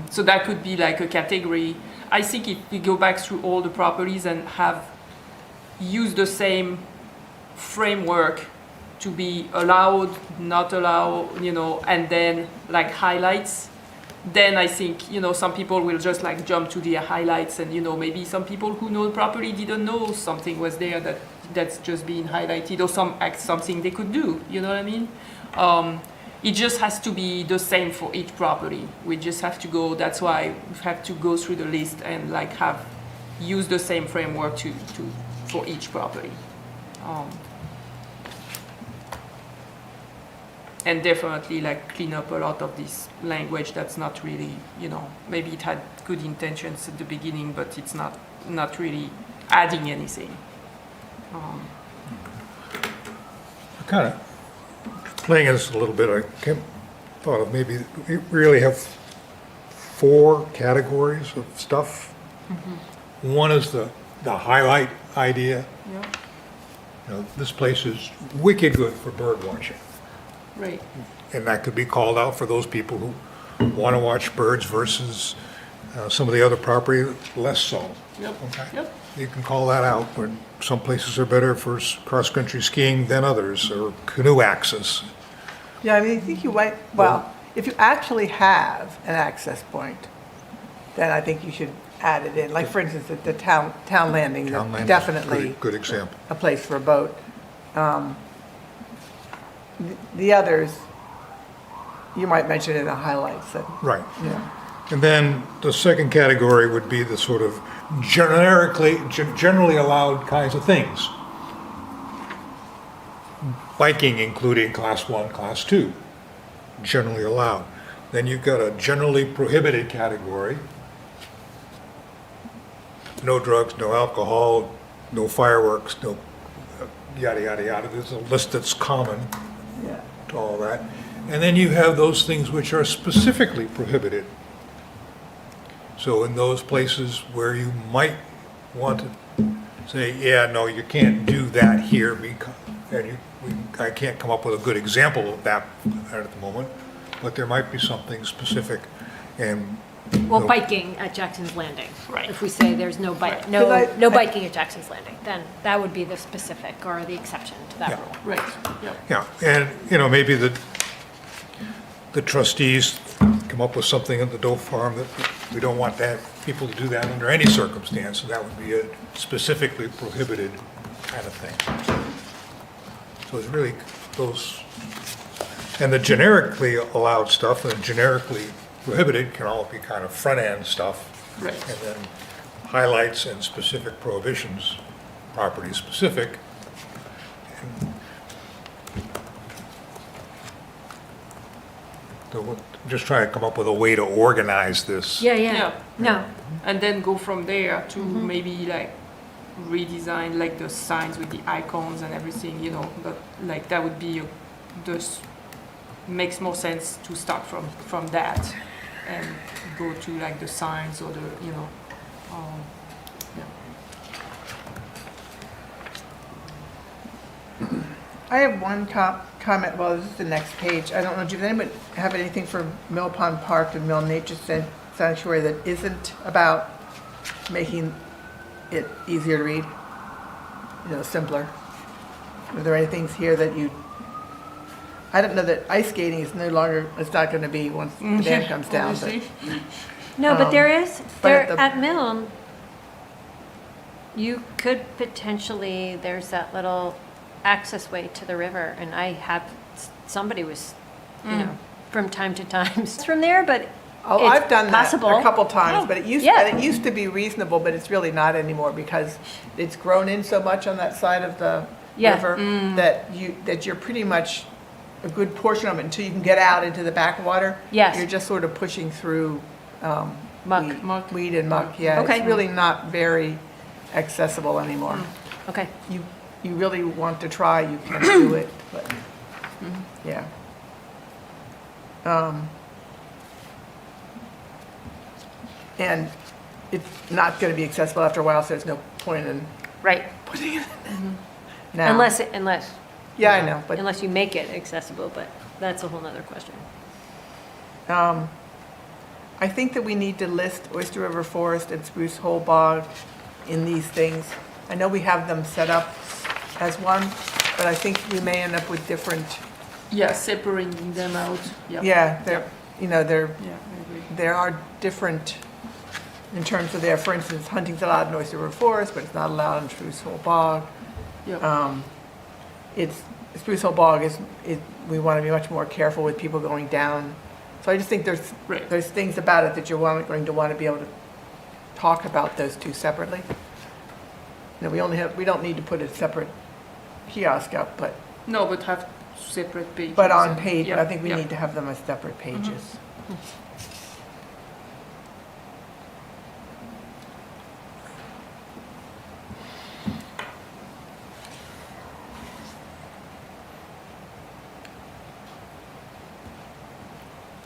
So that could be like a category. I think if we go back through all the properties and have used the same framework to be allowed, not allowed, you know, and then like highlights, then I think, you know, some people will just like jump to the highlights, and, you know, maybe some people who know the property didn't know something was there that's just being highlighted, or something they could do, you know what I mean? It just has to be the same for each property. We just have to go, that's why we have to go through the list and like use the same framework for each property. And definitely like clean up a lot of this language that's not really, you know, maybe it had good intentions at the beginning, but it's not really adding anything. Kind of playing this a little bit, I thought of maybe we really have 4 categories of stuff. One is the highlight idea. Yeah. You know, this place is wicked good for bird watching. Right. And that could be called out for those people who want to watch birds versus some of the other property less so. Yep. Okay. Yep. You can call that out, but some places are better for cross-country skiing than others, or canoe access. Yeah, I mean, I think you might, well, if you actually have an access point, then I think you should add it in. Like, for instance, at the town landing, Town Landing is a definitely good example. a place for a boat. The others, you might mention in the highlights that, Right. you know. And then the second category would be the sort of generally allowed kinds of things. Biking, including class 1, class 2, generally allowed. Then you've got a generally prohibited category. No drugs, no alcohol, no fireworks, no yada, yada, yada. There's a list that's common Yeah. to all that. And then you have those things which are specifically prohibited. So in those places where you might want to say, yeah, no, you can't do that here because, and I can't come up with a good example of that at the moment, but there might be something specific and. Well, biking at Jackson's Landing. Right. If we say there's no bike, Because I- biking at Jackson's Landing, then that would be the specific or the exception to that Yeah. rule. Right. Yep. Yeah, and, you know, maybe the trustees come up with something at the Doe Farm that we don't want that, people to do that under any circumstance, and that would be a specifically prohibited kind of thing. So it's really those, and the generically allowed stuff and generically prohibited can all be kind of front-end stuff. Right. And then highlights and specific prohibitions, property specific. So we're just trying to come up with a way to organize this. Yeah, Yeah. yeah. No, And then go from there to maybe like redesign like the signs with the icons and everything, you know, but like that would be just makes more sense to start from that and go to like the signs or the, you know, yeah. I have one comment, well, this is the next page. I don't know, does anyone have anything for Mill Pond Park and Mill Nature Sanctuary that isn't about making it easier to read? You know, simpler? Are there any things here that I don't know that ice skating is no longer, it's not gonna be once the dam comes down, but. Obviously. no, but there is, but there, at the- at Milne, you could potentially, there's that little access way to the river, and I have, somebody was, you know, from time to time, it's from there, but Oh, it's I've done that possible. a couple times, Oh, but it yeah. used to be reasonable, but it's really not anymore because it's grown in so much on that side of the Yeah. river that you're pretty much a good portion of it until you can get out into the backwater. Yes. You're just sort of pushing through Muck. weed and muck. Yeah, Okay. it's really not very accessible anymore. Okay, You really want to try, you can do it, but yeah. And it's not going to be accessible after a while, so there's no point in right. putting it in. now. Unless, Yeah, I know, but unless you make it accessible, but that's a whole nother question. I think that we need to list Oyster River Forest and Spruce Hole Bog in these things. I know we have them set up as one, but I think we may end up with different, Yeah, separating them out. Yeah. yeah, they're, you know, Yeah, I agree. there are different in terms of their, for instance, hunting's allowed in Oyster River Forest, but it's not allowed in Spruce Hole Bog. Yeah. It's, Spruce Hole Bog we want to be much more careful with people going down. So I just think Right. there's things about it that you're going to want to be able to talk about those two separately. You know, we don't need to put a separate kiosk up, but No, but have separate pages. on and- page, yeah, I think we yeah. need to have them as separate pages.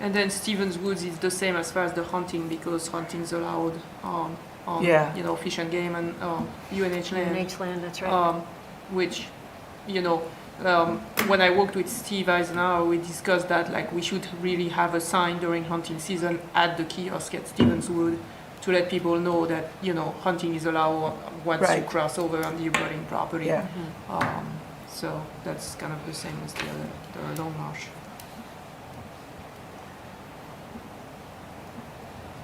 And then Stevens Woods is the same as far as the hunting because hunting's allowed on Yeah. you know, Fish and Game and UNH land. UNH land, that's right. Which, you know, when I worked with Steve Eisenhower, we discussed that like we should really have a sign during hunting season at the kiosk at Stevens Wood to let people know that, you know, hunting is allowed once you Right. cross over on the abutting property. Yeah. So that's kind of the same as the Long Marsh.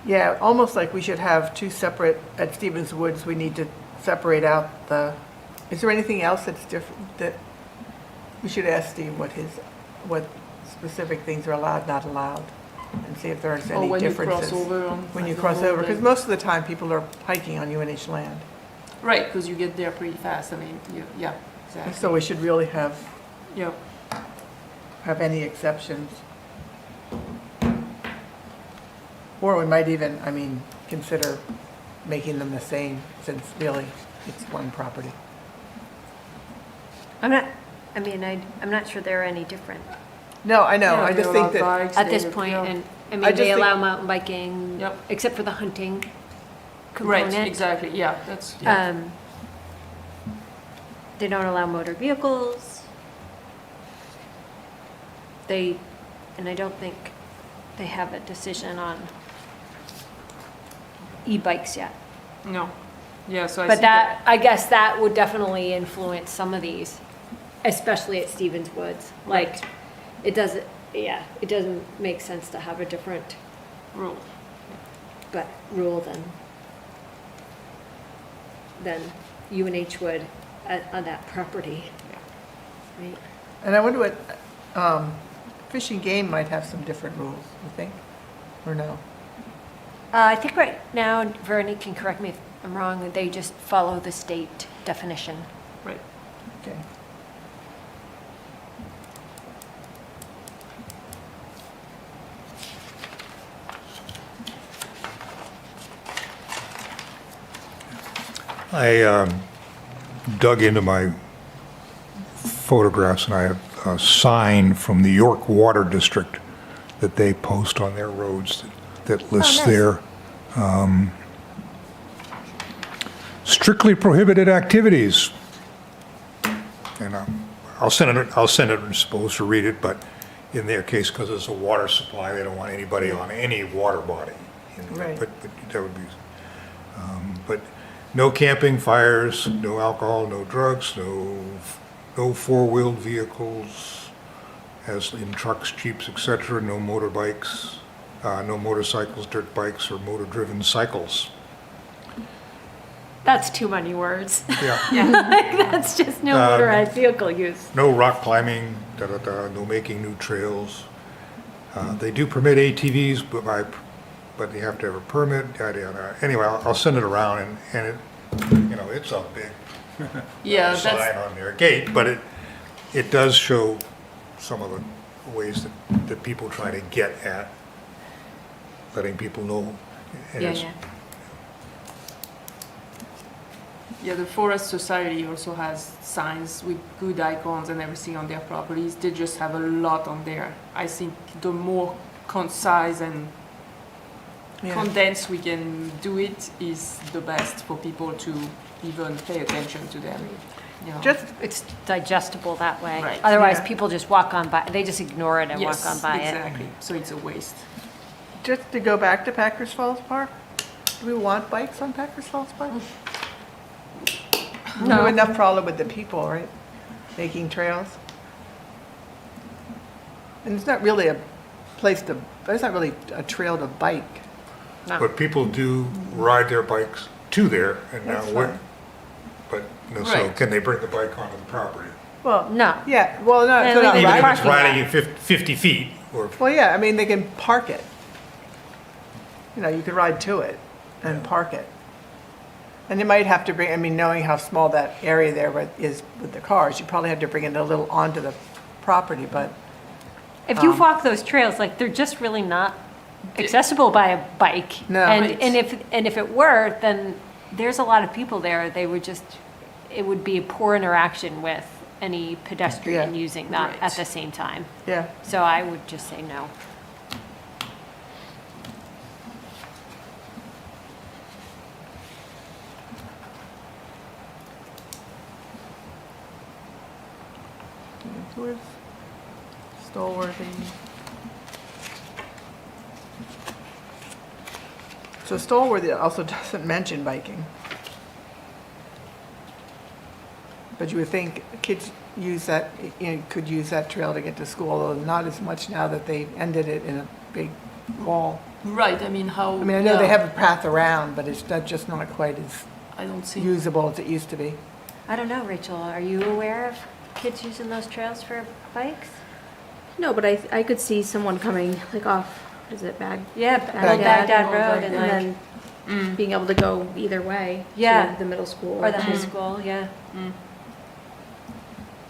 Yeah, almost like we should have two separate, at Stevens Woods, we need to separate out is there anything else that's different, that, we should ask Steve what specific things are allowed, not allowed, and see if there's Or any when differences. you cross over on. When you like, cross the road, over, because then- most of the time, people are hiking on UNH land. Right, because you get there pretty fast. I mean, yeah, exactly. So we should really have Yeah. any exceptions. Or we might even, consider making them the same, since really it's one property. I'm not sure they're any different No, I know, Yeah, I they just allow think that, bikes, at they- this point, yeah. and, I they just think- allow mountain biking, Yep. except for the hunting Right, component. exactly. Yeah, that's. Yeah. They don't allow motor vehicles. And I don't think they have a decision on e-bikes yet. No. Yeah, so I But see that, I guess that would definitely influence some of these, especially at Stevens Woods. Like, it doesn't make sense to have a different rule. rule than UNH would on that property. Right? and I wonder what, Fish and Game might have some different rules, you think? Or no? I think right now, Vernie can correct me if I'm wrong, they just follow the state definition. Right. Okay. I dug into my photographs, and I have a sign from the York Water District that they post on their roads that lists nice. their strictly prohibited activities. And I'll send it, I'm supposed to read it, but in their case, because it's a water supply, they don't want anybody on any water body. Right. But that would be, but no camping, fires, no alcohol, no drugs, no four-wheeled vehicles, as in trucks, jeeps, etc., no motorbikes, no motorcycles, dirt bikes, or motor-driven cycles. That's too many words. Yeah. That's just no motorized vehicle use. No rock climbing, no making new trails. They do permit ATVs, but you have to have a permit, yada, yada. Anyway, I'll send it around, and it, it's a big Yeah, sign that's. on their gate, but it does show some of the ways that people try to get at letting people know. And Yeah, it's- yeah. Yeah, the Forest Society also has signs with good icons and everything on their properties. They just have a lot on there. I think the more concise and Yeah. condensed we can do it is the best for people to even pay attention to them. you know. Just, It's digestible that way. Right. Otherwise, Yeah. people just walk on by, they just ignore it and walk Yes, on by it. exactly. So it's a waste. just to go back to Packers Falls Park, do we want bikes on Packers Falls Park? No enough problem with the people, right? Making trails. And it's not really a place to, it's not really a trail to bike. No. But people do ride their bikes to there, and now That's what? fine. But, so Right. can they bring the bike onto the property? Well, No. yeah, well, no, And it's not leave it Even if riding. it's parking lot. riding at 50 feet, or, Well, yeah, I mean, they can park it. You know, you could ride to it and park it. And you might have to bring, I mean, knowing how small that area there is with the cars, you probably have to bring it a little onto the property, but, If you walk those trails, like, they're just really not accessible by a bike. No. And, Right. and if it were, then there's a lot of people there, they would just, it would be a poor interaction with any pedestrian Yeah. using that Right. at the same time. yeah. So I would just say no. Where's Stolworthy? So Stolworthy also doesn't mention biking. But you would think kids use that, you know, could use that trail to get to school, although not as much now that they've ended it in a big wall. Right, I mean, how... I mean, I know they yeah, have a path around, but it's not, just not quite as I don't see... usable as it used to be. I don't know, Rachel, are you aware of kids using those trails for bikes? No, but I could see someone coming like off, what is it, Yeah, Baghdad. Baghdad Road and and like, then being able to go either way. Yeah. To the middle school. or the high school, yeah. Mm.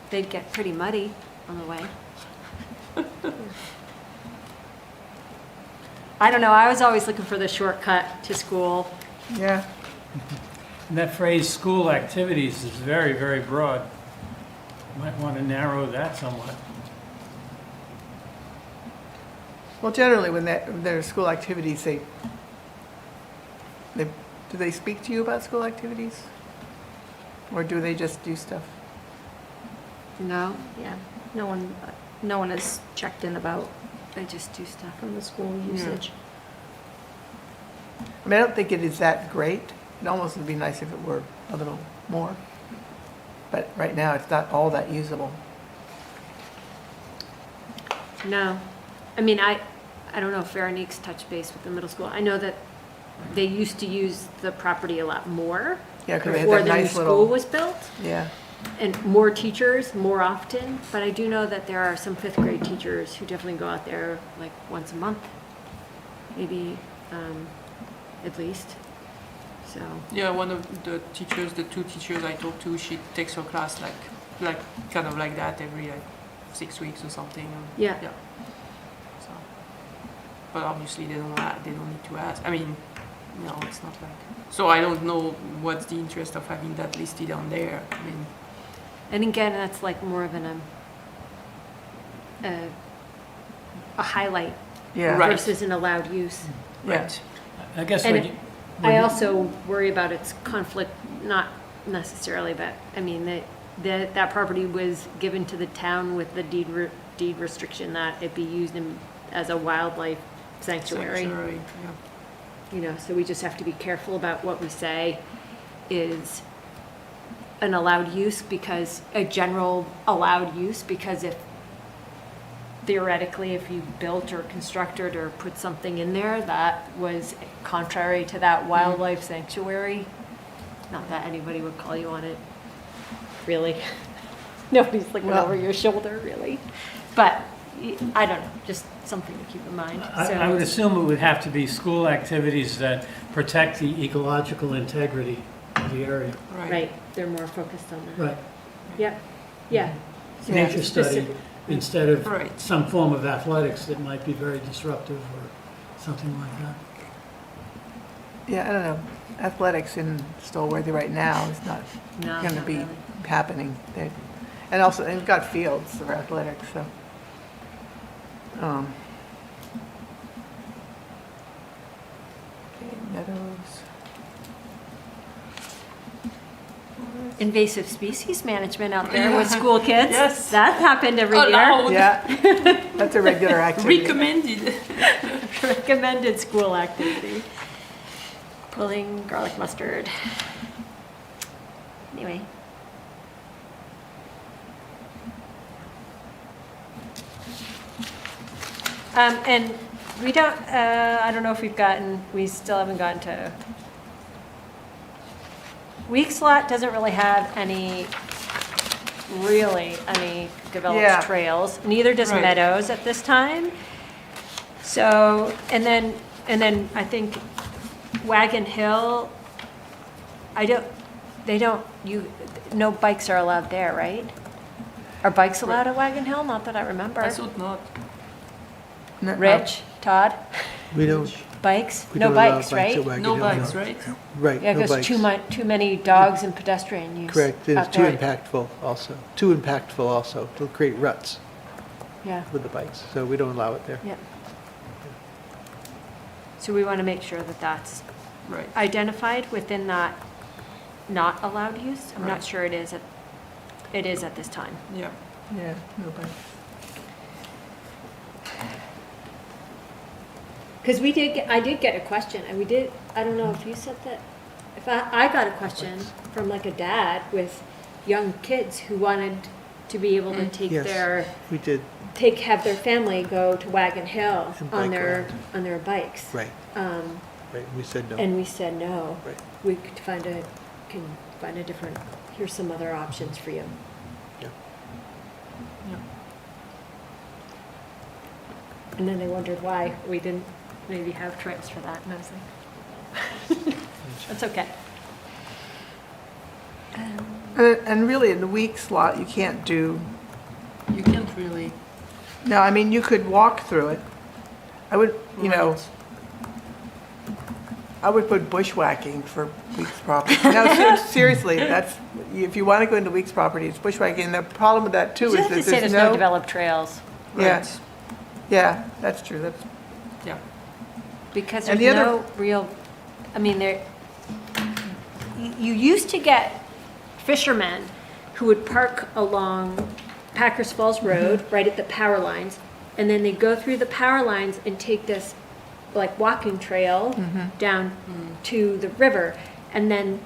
They'd get pretty muddy on the way. I don't know, I was always looking for the shortcut to school. Yeah, And that phrase, school activities, is very, very broad. Might want to narrow that somewhat. well, generally, when there's school activities, they, do they speak to you about school activities? Or do they just do stuff? No, Yeah, no one has checked in about they just do stuff. from the school usage. I mean, I don't think it is that great. It almost would be nice if it were a little more. But right now, it's not all that usable. No. I mean, I don't know if Veronique's touched base with the middle school. I know that they used to use the property a lot more Yeah, because they had before that the new nice school little, was built. yeah. And more teachers, more often, but I do know that there are some fifth grade teachers who definitely go out there like once a month, maybe, at least, so. Yeah, one of the teachers, the two teachers I talked to, she takes her class like kind of like that every like 6 weeks or something. Yeah. Yeah. So, but obviously they don't need to ask. I mean, no, it's not like. So I don't know what's the interest of having that listed on there. I mean, And again, that's like more of a highlight Yeah. Right. versus an allowed use. Yeah. right. I guess And what it- you... I also worry about its conflict, not necessarily, but, I mean, that property was given to the town with the deed restriction that it be used as a wildlife sanctuary. Yeah. You know, so we just have to be careful about what we say is an allowed use, because, a general allowed use, because if theoretically, if you built or constructed or put something in there that was contrary to that wildlife sanctuary, not that anybody would call you on it, really. Nobody's looking Well- over your shoulder, really. But, I don't know, just something to keep in mind. I would assume it would have to be school activities that protect the ecological integrity of the area. Right, they're more focused on that. Right. Yep, yeah. Nature study Specific. instead of Right. some form of athletics that might be very disruptive or something like that. Yeah, I don't know. Athletics in Stolworthy right now is not No, going to not be really. happening. And also, they've got fields for athletics, so. Okay, Meadows. invasive species management out there with school kids. Yes. That happened every year. Allowed. Yeah, that's a regular activity. Recommended. Recommended school activity. Pulling garlic mustard. Anyway. And we don't, I don't know if we still haven't gotten to. Weeks Lot doesn't really have any Yeah. developed trails. Neither does Right. Meadows at this time. So, and then I think Wagon Hill, no bikes are allowed there, right? Are bikes allowed at Wagon Hill? Not that I remember. I thought not. No, Rich, Todd, We don't, bikes? we No don't allow bikes, bikes right? at Wagon No Hill. bikes, right? Right, Yeah, no because bikes. too many dogs and pedestrian use. Correct, and it's out too there. impactful also. Too impactful also. It'll create ruts Yeah, with the bikes, so we don't allow it there. yeah. So we want to make sure that that's Right. identified within that not allowed use. I'm not Right. sure it is at this time. Yeah. Yeah, nobody. Because I did get a question, and I don't know if you said that, if I got a question from like a dad with young kids who wanted to be able to take Yes, we did, have their family go to Wagon Hill And on bike their, around. on their bikes. right, Um, right, we said no. and we said no. Right. We could find a different, here's some other options for you. Yeah. Yeah. And then they wondered why we didn't maybe have trails for that, and I was like, that's okay. And really, in the Weeks Lot, you can't do, You can't really. no, I mean, you could walk through it. I would, Right. I would put bushwhacking for Weeks property. No, seriously, if you want to go into Weeks property, it's bushwhacking. And the problem with that too You is have to that say there's no no, developed trails, yeah, Right. yeah, that's true. That's, Yeah. because And there's the other- no real, I mean, you used to get fishermen who would park along Packers Falls Road, right at the power lines, and then they go through the power lines and take this like walking trail down to the river. And then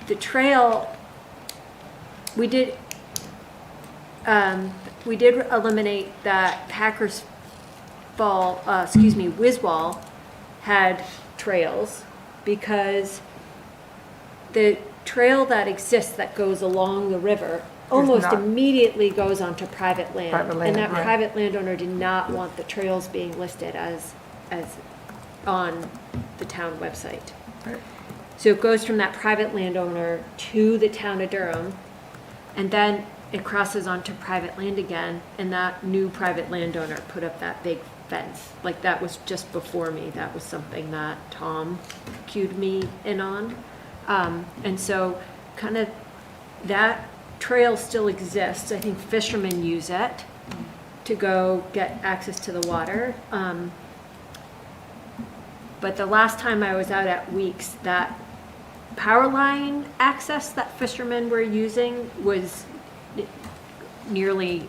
the trail, we did eliminate that Packers Wiswall had trails because the trail that exists that goes along the river almost not- immediately goes onto private land. Private land, And that right. private landowner did not want the trails being listed as on the town website. Right. So it goes from that private landowner to the town of Durham, and then it crosses onto private land again, and that new private landowner put up that big fence. Like, that was just before me. That was something that Tom cued me in on. And so kind of that trail still exists. I think fishermen use it to go get access to the water. But the last time I was out at Weeks, that power line access that fishermen were using was nearly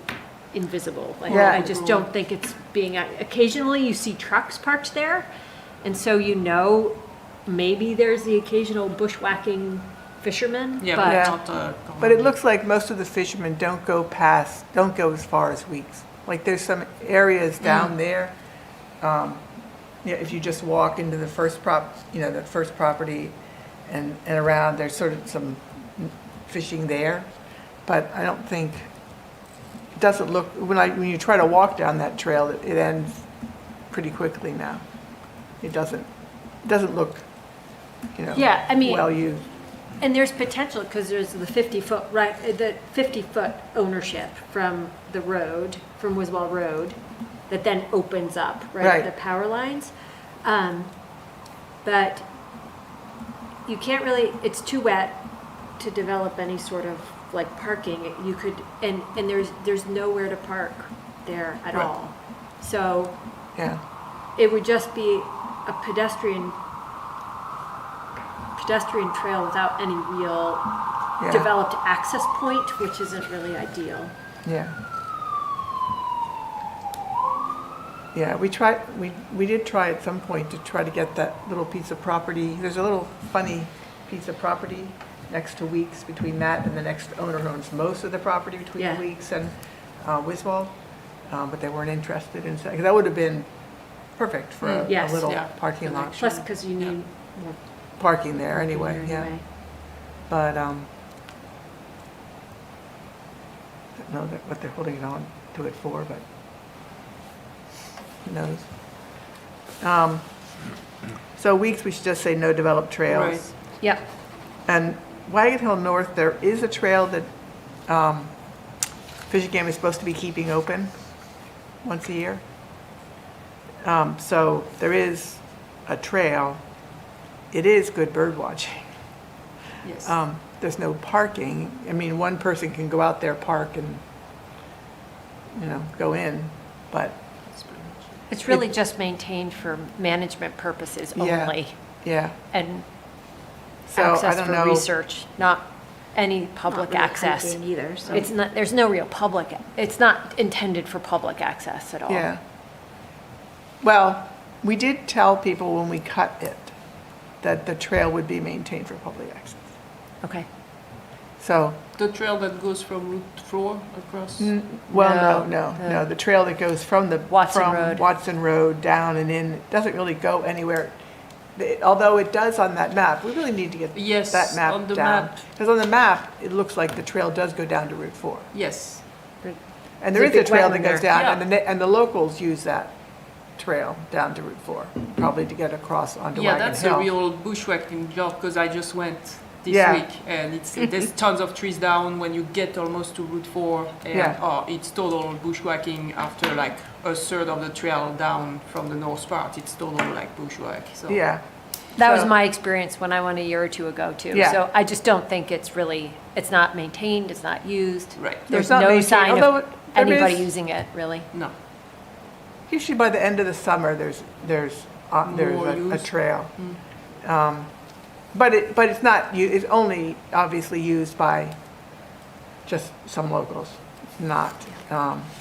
invisible. Like, Yeah. I just don't think it's being, occasionally you see trucks parked there, and so maybe there's the occasional bushwhacking fisherman, Yeah, but but Yeah. not. but it looks like most of the fishermen don't go as far as Weeks. Like, there's some areas down there, yeah, if you just walk into the first property and around, there's sort of some fishing there. But I don't think, it doesn't look, when you try to walk down that trail, it ends pretty quickly now. It doesn't look, Yeah, I mean- well used. And there's potential, because there's the 50-foot, right, the 50-foot ownership from the road, from Wiswall Road, that then opens up, right, Right. the power lines. But you can't really, it's too wet to develop any sort of like parking. You could, and there's nowhere to park there at Right. all. So Yeah, it would just be a pedestrian trail without any real Yeah. developed access point, which isn't really ideal. Yeah. Yeah, we did try at some point to try to get that little piece of property. There's a little funny piece of property next to Weeks, between that and the next owner who owns most of the property between Yeah. Weeks and Wiswall. But they weren't interested in, because that would have been perfect for a Yes. little Yeah. parking lot, Plus, because you need more parking there parking anyway, there yeah. anyway. But, I don't know what they're holding it on to it for, but who knows? So Weeks, we should just say no developed trails. Right. Yep. And Wagon Hill North, there is a trail that Fish and Game is supposed to be keeping open once a year. So there is a trail. It is good bird watching. Yes. There's no parking. I mean, one person can go out there, park, and, go in, but, It's really just maintained for management purposes Yeah. only, yeah. and So I access don't for know. research, not any public Not really access. hiking either, so. It's not, there's no real public, it's not intended for public access at all. Yeah. Well, we did tell people when we cut it that the trail would be maintained for public access. Okay. So, The trail that goes from Route 4 across. well, No, no, the trail that goes from Watson from Road. Watson Road down and in, it doesn't really go anywhere. Although it does on that map, we really need to get Yes, that map on the down. map. Because on the map, it looks like the trail does go down to Route 4. Yes. And there It's is a a big trail that wetland goes there. down, Yeah. and the locals use that trail down to Route 4, probably to get across onto Yeah, Wagon that's Hill. a real bushwhacking job because I just went this Yeah. week and there's tons of trees down when you get almost to Route 4 and Yeah. it's total bushwhacking after like a third of the trail down from the north part. It's total like bushwhack. So Yeah. That was So- my experience when I went a year or two ago too. Yeah. So I just don't think it's really, it's not maintained, it's not used. Right. There's It's not no maintained, sign although of there anybody is- using it, really. No. Usually by the end of the summer, there's More a use. trail. But it's not, it's only obviously used by just some locals. It's not,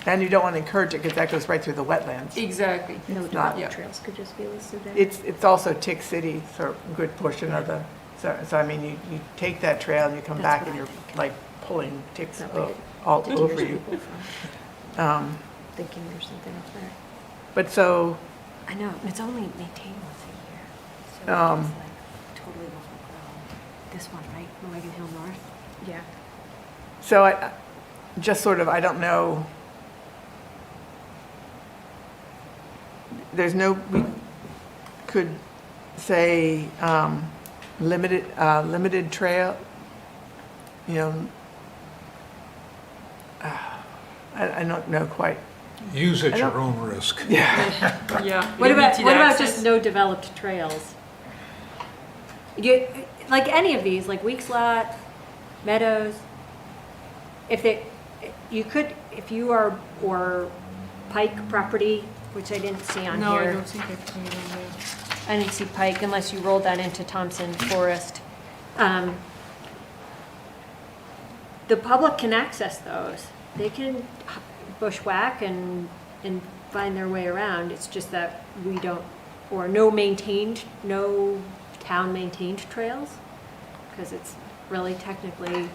and you don't want to encourage it because that goes right through the wetlands. Exactly. No not- developed yeah. trails could just be listed there. It's also Tick City, so a good portion of the, so I mean, you take that trail and you come That's back and what I you're think. like pulling ticks That way all Here's over you. people from Thinking there's something up there. But so, I know, and it's only maintained once a year. So Um, it's like totally overgrown. This one, right? Wagon Hill North? Yeah. so I just sort of, I don't know. There's no, we could say, limited trail, I don't know quite. Use at I your don't- own risk. Yeah. What about Limited just access. no developed trails? Like any of these, like Weeks Lot, Meadows, if you are, or Pike property, which I didn't see on No, I here. don't think I put it on there. I didn't see Pike unless you rolled that into Thompson Forest. The public can access those. They can bushwhack and find their way around. It's just that we don't, or no town maintained trails. Because it's really technically,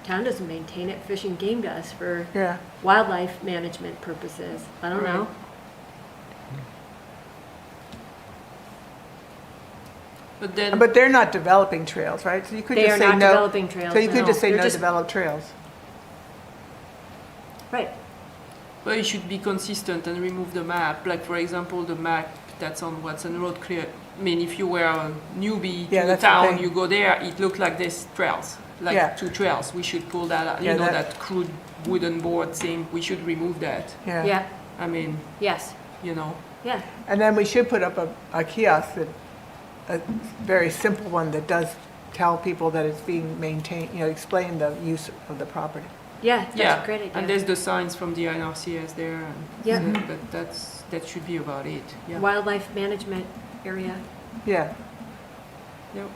town doesn't maintain it, Fish and Game does for Yeah. wildlife management purposes. I don't know. But then, But they're not developing trails, right? So you could They just are say not no. developing trails, So you could no. just say They're no just- developed trails. Right. but it should be consistent and remove the map. Like for example, the map that's on Watson Road clear. I mean, if you were a newbie Yeah, to the that's the town, thing. you go there, it looked like this trails, like Yeah. 2 trails. We should pull that out. Yeah, You know, that- that crude wooden board thing, we should remove that. Yeah, I mean, yes, you know, yeah. And then we should put up a kiosk, a very simple one that does tell people that it's being maintained, explain the use of the property. Yeah, that's yeah. a great idea. And there's the signs from the NRCS there. And, Yeah. But that should be about it. Yeah. Wildlife management area. Yeah. Yep.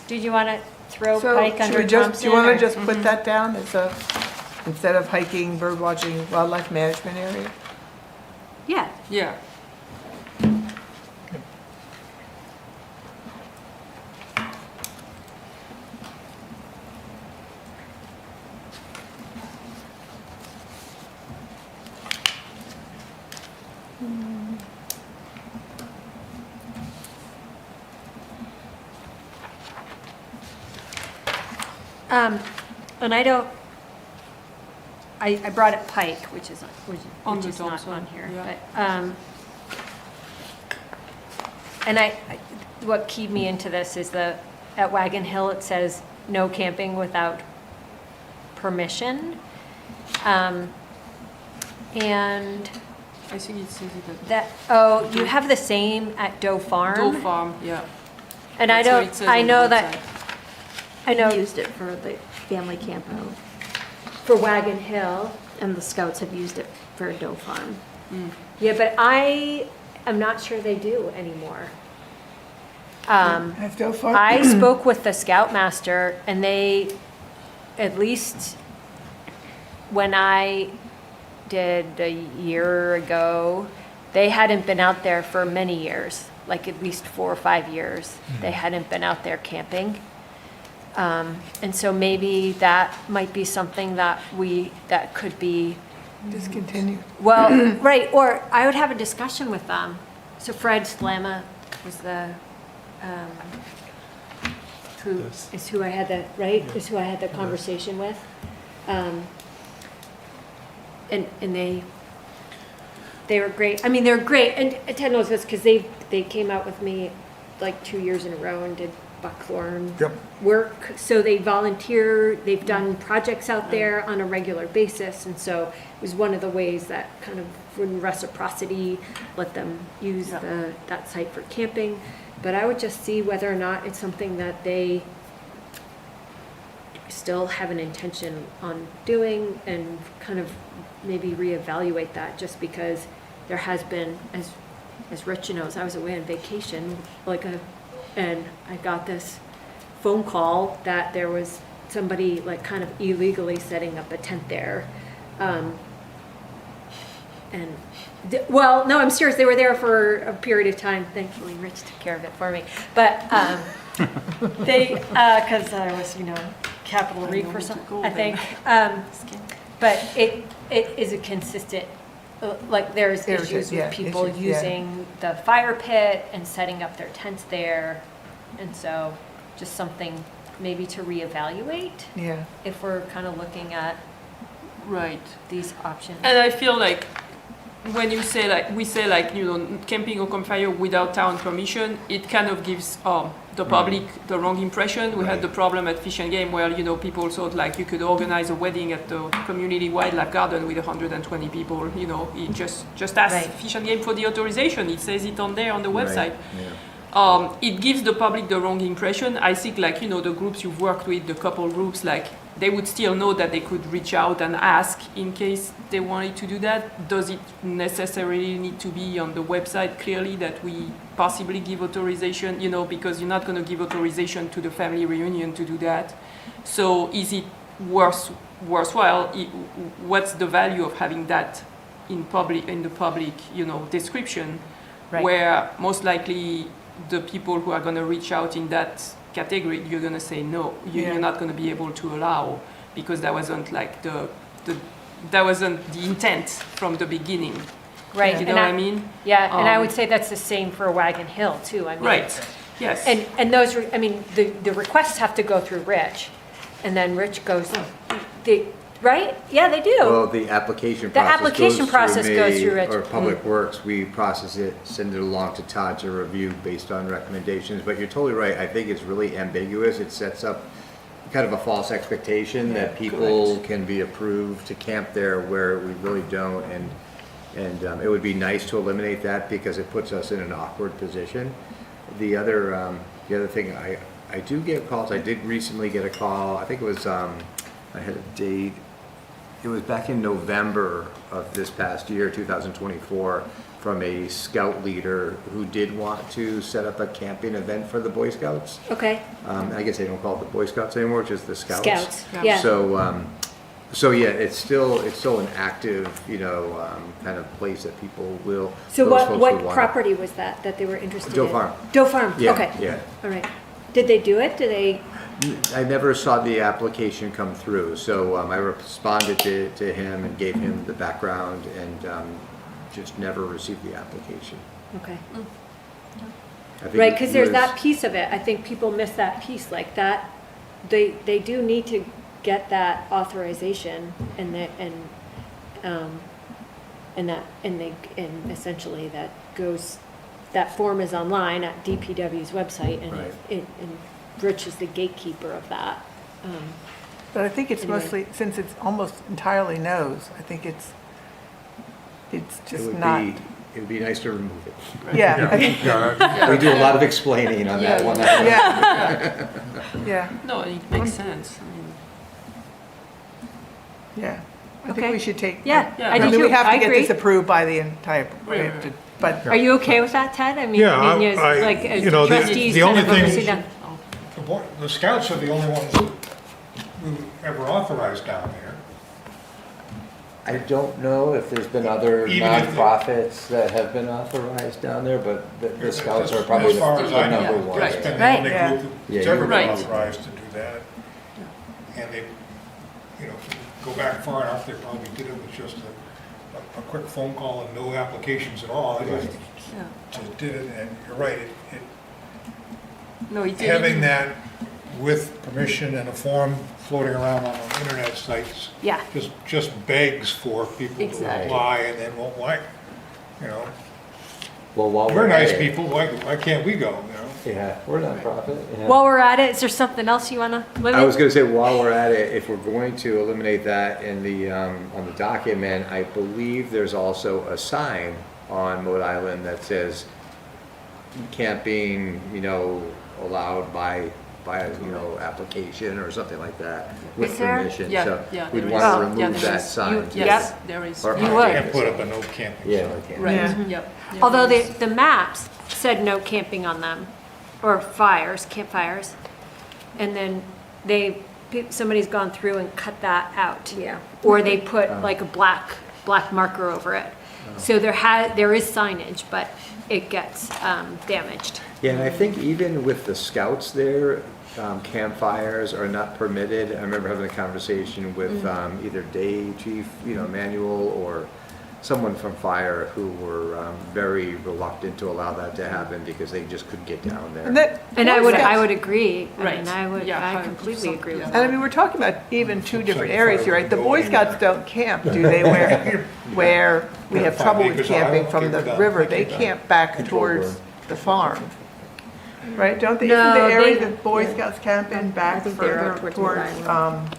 Did you want to throw So Pike should under we just, do Thompson? you want or- to just put that down as a, instead of hiking, bird watching, wildlife management area? Yeah, Yeah. And I don't, I brought up Pike, which is, On which the is not Thompson, on here, yeah. but, and what keyed me into this is at Wagon Hill, it says no camping without permission. And I think it says it at that, oh, you have the same at Doe Farm? Doe Farm, yeah. And I That's what don't, it says I on the know that, website. I know we used it for the family camp out, for Wagon Hill, and the scouts have used it for Doe Farm. yeah, but I am not sure they do anymore. At Doe Farm? I spoke with the scoutmaster and they, at least when I did a year ago, they hadn't been out there for many years, like at least 4 or 5 years. They hadn't been out there camping. And so maybe that might be something that that could be, Discontinued. well, right, or I would have a discussion with them. So Fred Slama was the, who Yes. is who I had the, right, is who I had the conversation with. And they were great. I mean, they're great. And Ted knows this because they came out with me like 2 years in a row and did buckthorn Yep. work. So they volunteer, they've done projects out there on a regular basis. And so it was one of the ways that kind of in reciprocity, let them use that site for camping. But I would just see whether or not it's something that they still have an intention on doing and kind of maybe reevaluate that, just because there has been, as Rich knows, I was away on vacation, and I got this phone call that there was somebody like kind of illegally setting up a tent there. Well, no, I'm serious, they were there for a period of time, thankfully Rich took care of it for me, but, they, cause I was, Capital Reef or something, I think. But it is a consistent, like there's issues with people using the fire pit and setting up their tents there. And so just something maybe to reevaluate Yeah. if we're kind of looking at Right. these options. And I feel like when you say we say camping or campfire without town permission, it kind of gives the public the wrong impression. We had the problem at Fish and Game where people thought like you could organize a wedding at the community wildlife garden with 120 people. It just ask Right. Fish and Game for the authorization. It says it on there on the website. Yeah. It gives the public the wrong impression. I think the groups you've worked with, the couple groups, they would still know that they could reach out and ask in case they wanted to do that. Does it necessarily need to be on the website clearly that we possibly give authorization, because you're not going to give authorization to the family reunion to do that. So is it worthwhile? What's the value of having that in the public, description, Right. where most likely the people who are going to reach out in that category, you're going to say no, you're not going to be able to allow, because that wasn't that wasn't the intent from the beginning. Right. You and know what I mean? Yeah, and I Um, would say that's the same for Wagon Hill too. I mean, Right. Yes. And those, the requests have to go through Rich, and then Rich goes, right? Yeah, they do. Well, the application The process application goes process through goes me through Rich. or Public Works. We process it, send it along to Todd to review based on recommendations. But you're totally right. I think it's really ambiguous. It sets up kind of a false expectation that people can be approved to camp there where we really don't. And it would be nice to eliminate that because it puts us in an awkward position. The other thing, I do get calls. I did recently get a call. I think it was, I had a date. It was back in November of this past year, 2024, from a scout leader who did want to set up a camping event for the Boy Scouts. Okay, I guess they don't call it the Boy Scouts anymore, just the Scouts. Scouts, yeah. So yeah, it's still an active, kind of place that people will. So those what, folks what would wanna- property was that they were interested in? Doe Farm. Doe Farm, Yeah, okay. yeah. All right. Did they do it? Did they, I never saw the application come through, so I responded to him and gave him the background and just never received the application. okay. I think Right, it because there's was- that piece of it. I think people miss that piece, like that, they do need to get that authorization and essentially that goes, that form is online at DPW's website and Right. and Rich is the gatekeeper of that. But I think it's Anyway. mostly, since it's almost entirely no's, I think it's It just would not, be, it would be nice to remove it. yeah, I think, Yeah, We do a lot of explaining on that one. yeah, yeah, No, it makes sense. I mean, yeah. I think Okay. we should take. Yeah, Yeah. I do mean, too. we have I to get agree. this approved by the entire, Right, right. but, Are you okay with that, Ted? I mean, Yeah, as, I- like, as you know, the- trustees the kind only of thing- oversee that. the Scouts are the only ones who ever authorized down there. I don't know if there's been other Even if the- nonprofits that have been authorized down there, but the Scouts are probably As far as the I know, number one. it's been the Right. only Yeah. group Yeah, that's ever you're been right. authorized to do that. And they, if you go back far enough, they probably did it with just a quick phone call and no applications at all. They just did it, and you're right, No, it having that with permission and a form floating around on the internet sites Yeah, just begs for people to Exactly. apply, and then, well, why, Well, while we're we're nice at it, people, why can't we go, yeah, we're a nonprofit. Yeah. while we're at it, is there something else you want to limit? I was gonna say, while we're at it, if we're going to eliminate that in the, on the document, I believe there's also a sign on Rhode Island that says camping, allowed by, application or something like that, with Is there? permission, Yeah, so yeah, we'd there want is. to Yeah, remove there that is. sign. Yes, too. there is. Or- You would. Can't put up a no camping Yeah, sign. we can. Right, Yeah. yep. Yeah, Although there the is. maps said no camping on them, or campfires, and then somebody's gone through and cut that out. Yeah. Or they put like a black marker over it. So there is signage, but it gets damaged. Yeah, and I think even with the Scouts there, campfires are not permitted. I remember having a conversation with either day chief, Manuel, or someone from fire who were very reluctant to allow that to happen because they just couldn't get down there. and that. And Boy I Scouts- would agree. Right. Yeah, I completely 100%, agree with yeah. And I that. mean, we're talking about even two different Like areas here, right? The Boy Scouts don't camp, do they, where we have trouble with 5 acres, camping I from don't the think we're river, done. they camp back Control towards room. the farm. Right, don't they, No, isn't the area they- that Boy Scouts camp in I back think they're further up towards towards, Rhode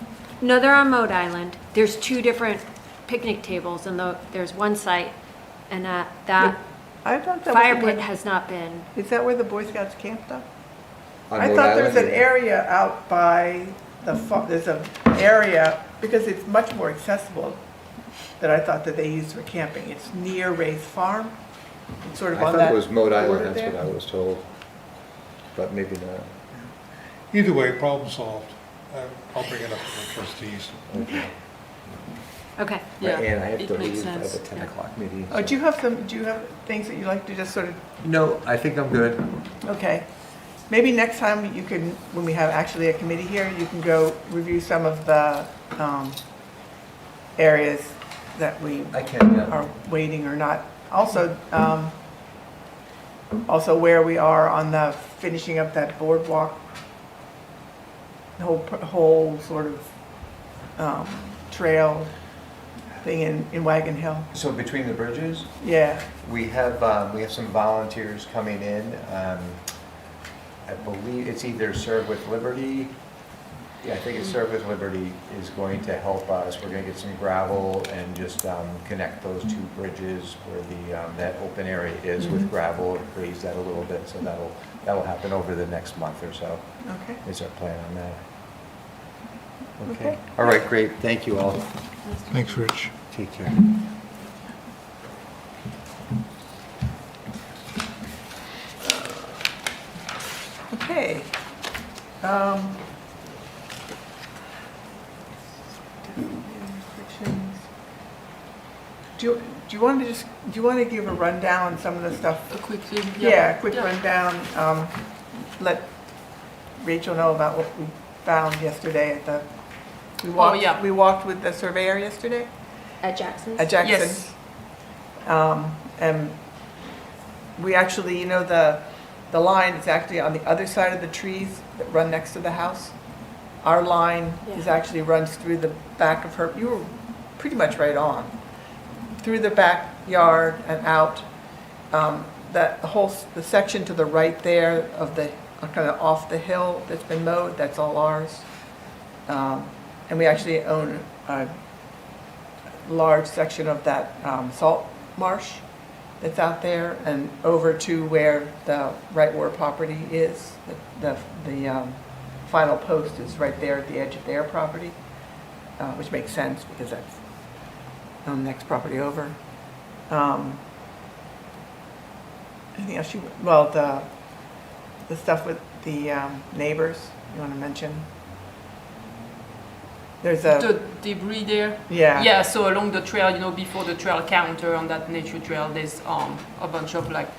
No, they're on Mode Island. There's two different picnic tables, and there's one site, and that I thought that fire was, pit where- has not been. is that where the Boy Scouts camp though? On I Rhode thought there was an Island, area out by there's an area, because it's much more accessible, that I thought that they used for camping. It's near Ray's Farm. It's sort I of on thought that it was Rhode border Island, that's there. what I was told, but maybe not. Either way, problem solved. I'll bring it up to the trustees. Okay. Okay. Yeah, And I have it to makes leave, I have a sense, 10 yeah. o'clock meeting. Oh, do you have things that you'd like to just sort of, No, I think I'm good. okay. Maybe next time you can, when we have actually a committee here, you can go review some of the areas that we I can, yeah. are waiting or not. Also, also where we are on the finishing up that boardwalk, the whole sort of trail thing in Wagon Hill. So between the bridges, Yeah, we have some volunteers coming in. I believe it's either Serve with Liberty. Yeah, I think it's Serve with Liberty is going to help us. We're gonna get some gravel and just connect those two bridges where that open area is with gravel, and raise that a little bit. So that'll happen over the next month or so. okay. Is our plan on that. Okay. All right, great. Thank you all. Thanks, Rich. Take care. Okay. Do you want to give a rundown on some of the stuff? A quick thing. Yeah, quick rundown. Let Rachel know about what we found yesterday at the, yeah. we walked with the surveyor yesterday At Jackson's? at Jackson's. Yes. And we actually, the line is actually on the other side of the trees that run next to the house. Our line is actually runs through the back of her, you were pretty much right on, through the backyard and out. The section to the right there of the, kind of off the hill that's been mowed, that's all ours. And we actually own a large section of that salt marsh that's out there, and over to where the right where property is. The final post is right there at the edge of their property, which makes sense because that's the next property over. Anything else the stuff with the neighbors you want to mention? There's The debris there. yeah. Yeah, so along the trail, before the trail counter on that nature trail, there's a bunch of like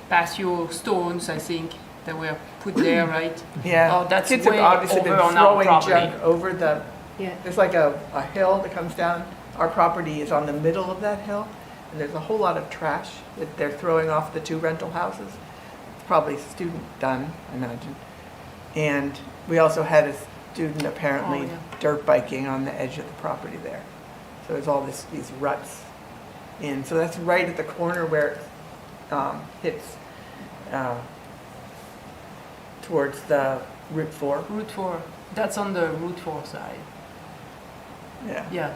patio stones, I think, that were put there, right? Yeah. Oh, that's Kids have way obviously been over on our throwing property. junk over the, Yeah. there's like a hill that comes down. Our property is on the middle of that hill, and there's a whole lot of trash that they're throwing off the 2 rental houses. It's probably student done, I imagine. And we also had a student apparently Oh, yeah. dirt biking on the edge of the property there. So there's all these ruts in. So that's right at the corner where it hits towards the Route 4. Route 4. That's on the Route 4 side. Yeah. Yeah.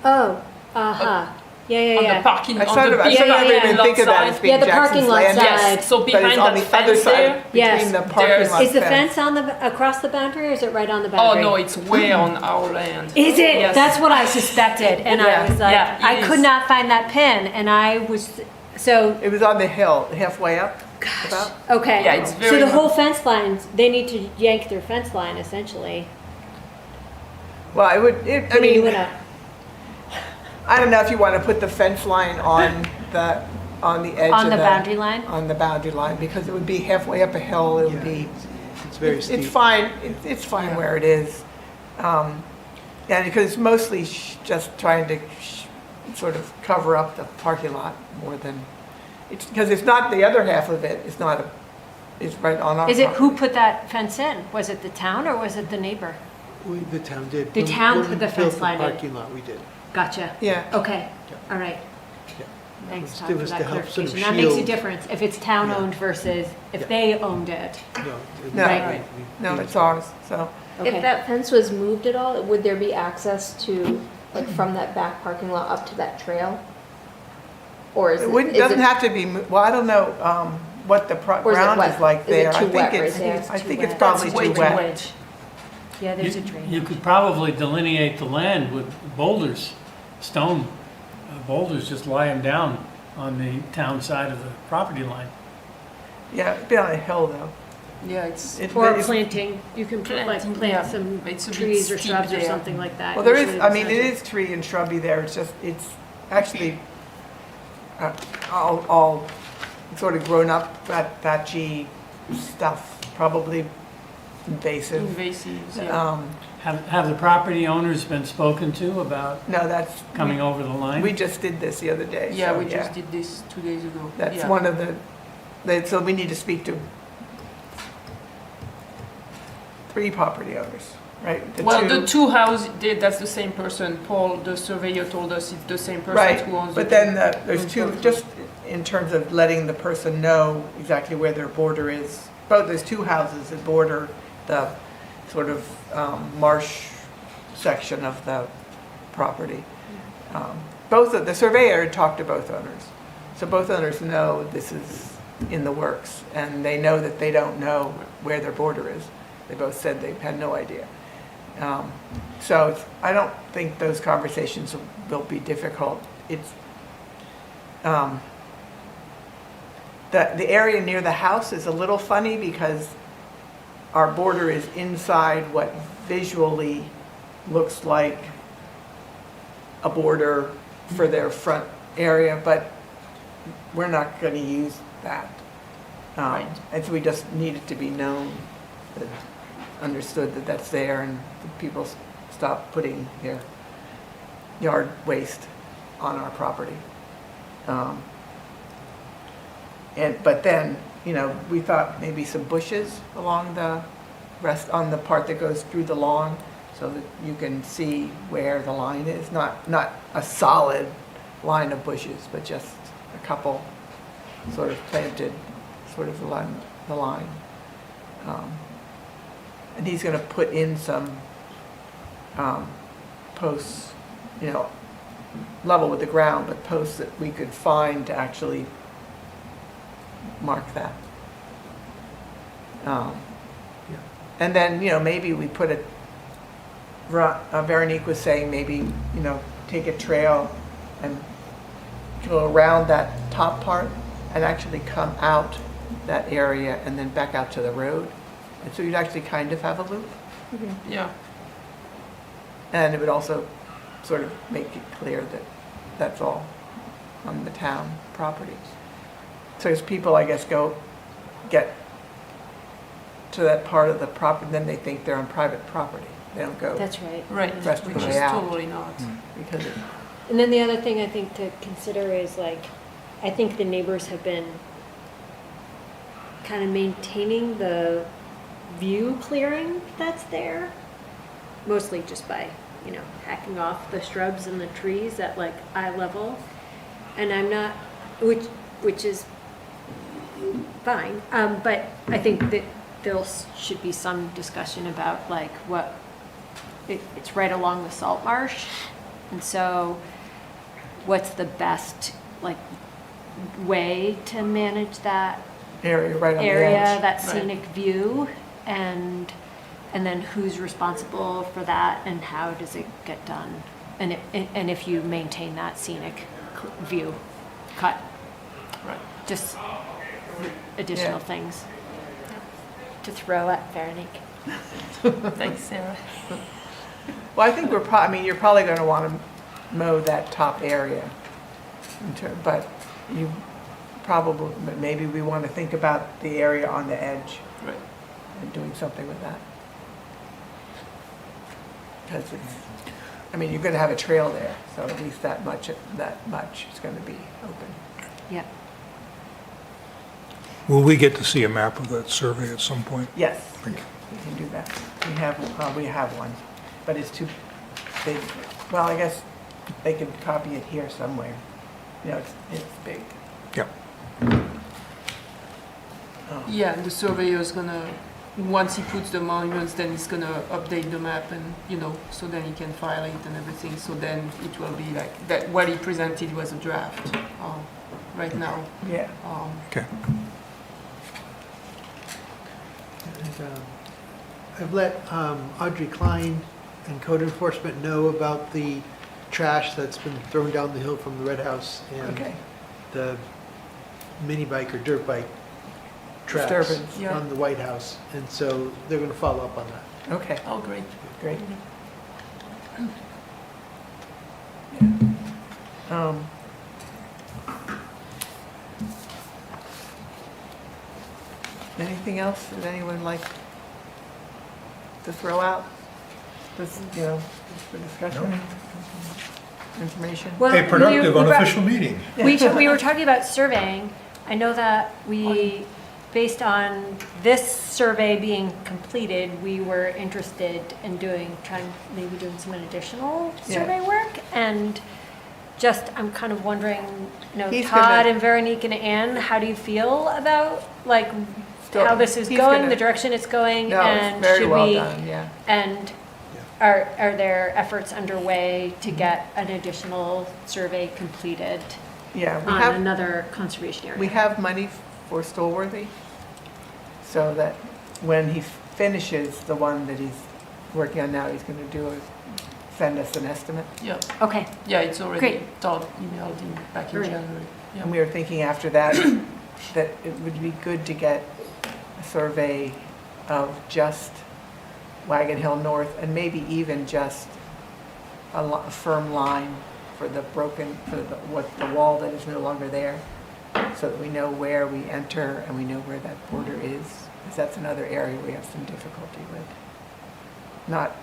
Oh, uh-huh. Yeah, yeah, On the yeah. parking, I on sort the of, I big sort of yeah, didn't parking even lot think of that as side. being Yeah, the Jackson's parking lot land. side. Yes, so But behind it's on that the other fence side, there. Yes. between the There's- parking lot Is the fence. fence across the boundary, or is it right on the Oh, boundary? no, it's way on our land. Is it? Yes. That's what I suspected, and I Yeah, was like, yeah, it I could is. not find that pin, and I was, so, It was on the hill, halfway up, about. okay. Yeah, it's So very the much- whole fence lines, they need to yank their fence line, essentially. Well, I would, I Putting you mean, in a- I don't know if you want to put the fence line on the edge of On the boundary line? On the boundary line, because it would be halfway up a hill, it would Yeah, be, It's very steep. it's fine, it's fine where it is. And because it's mostly just trying to sort of cover up the parking lot more than, it's, because it's not, the other half of it is not, is right on our Is it, who property. put that fence in? Was it the town, or was it the neighbor? The town did. The When- town when put we the fence built line in. Parking lot, we did. Gotcha. Yeah. Okay, all right. Yeah. Thanks, It Todd, for was that to help sort of clarification. That makes a shield- difference, if it's town-owned versus if Yeah. they owned it. No. it- No, Right. no, it's ours, so. Okay. If that fence was moved at all, would there be access to, like, from that back parking lot up to that trail? Or is It it? wouldn't, is doesn't it- have to be, well, I don't know what the Or is it ground wet? is like Is it there. too I think wet right it's, there? I Too think it's wet. probably That's way too too wet. wet. Yeah, there's a You drain. could probably delineate the land with boulders, stone boulders, just lie them down on the town side of the property line. Yeah, it'd be on a hill though. Yeah, it's. Or it's- planting, you can put, like, Planting, yeah. plant some It's a bit trees or steep shrubs or there. something like that. Well, there is, Usually I mean, it's it not- is tree and shrubby there, it's just, it's actually all sort of grown up, patchy stuff, probably invasive. Invasive, yeah. Have the property owners been spoken to about No, that's, coming over the line? we just did this the other day. Yeah, so, we just did this 2 days ago. That's Yeah. one of so we need to speak to 3 property owners, right? Well, the 2 houses, that's the same person. Paul, the surveyor, told us it's the same person Right, who owns but the. then there's owns 2, both. just in terms of letting the person know exactly where their border is. Both, there's 2 houses that border the sort of marsh section of the property. The surveyor had talked to both owners. So both owners know this is in the works, and they know that they don't know where their border is. They both said they had no idea. So I don't think those conversations will be difficult. It's, the area near the house is a little funny because our border is inside what visually looks like a border for their front area, but we're not going to use that. Right. And so we just need it to be known, that understood that that's there, and that people stop putting their yard waste on our property. But then, we thought maybe some bushes along the rest, on the part that goes through the lawn, so that you can see where the line is. Not a solid line of bushes, but just a couple sort of planted, sort of along the line. And he's gonna put in some posts, level with the ground, but posts that we could find to actually mark that. And then, maybe we put Veronique was saying maybe, take a trail and go around that top part and actually come out that area and then back out to the road. And so you'd actually kind of have a loop. Yeah. And it would also sort of make it clear that that's all on the town property. So as people, I guess, get to that part of the property, then they think they're on private property. They don't go That's right. Right, Rest of the which way is out. totally not. because it, And then the other thing I think to consider is like, I think the neighbors have been kind of maintaining the view clearing that's there, mostly just by, hacking off the shrubs and the trees at like eye level. And I'm not, which is fine, but I think that there should be some discussion about like it's right along the salt marsh. And so what's the best like way to manage that area right on the area, edge. that scenic view, and then who's responsible for that and how does it get done? And if you maintain that scenic view cut, Right. just additional Yeah. things to throw at Veronique. Thanks, Sarah. Well, I think you're probably going to want to mow that top area, but you probably, maybe we want to think about the area on the edge Right. and doing something with that. Because you're going to have a trail there, so at least that much is going to be open. Yep. Will we get to see a map of that survey at some point? Yes, Thank you. we can do that. We have one, but it's too big. Well, I guess they could copy it here somewhere. It's big. Yeah. Yeah, and the surveyor is gonna, once he puts the monuments, then he's gonna update the map and, so then he can file it and everything. So then it will be like, that what he presented was a draft, right now. Yeah. Okay. And, I've let Audrey Klein and code enforcement know about the trash that's been thrown down the hill from the Red House and Okay. the mini bike or dirt bike tracks Disturbance, yeah. on the White House. And so they're going to follow up on that. Okay, Oh, great. great. Anything else that anyone like to throw out? This, for discussion, information? Well, A productive, we brought- unofficial meeting. We were talking about surveying. I know that we, based on this survey being completed, we were interested in maybe doing some additional Yeah. survey work. And just, I'm kind of wondering, He's Todd gonna- and Veronique and Ann, how do you feel about like Still- how this is he's going, gonna- the direction it's going? No, it's And very should well we? done, yeah. And are there efforts underway to get an additional survey completed Yeah, on another conservation area? we have money for Stolworthy, so that when he finishes the one that he's working on now, he's going to send us an estimate. Yeah, Okay, yeah, it's already, Great. Todd emailed him back in Great. January. Yeah. And we were thinking after that, that it would be good to get a survey of just Wagon Hill North and maybe even just a firm line for the wall that is no longer there, so that we know where we enter and we know where that border is, because that's another area we have some difficulty with. Not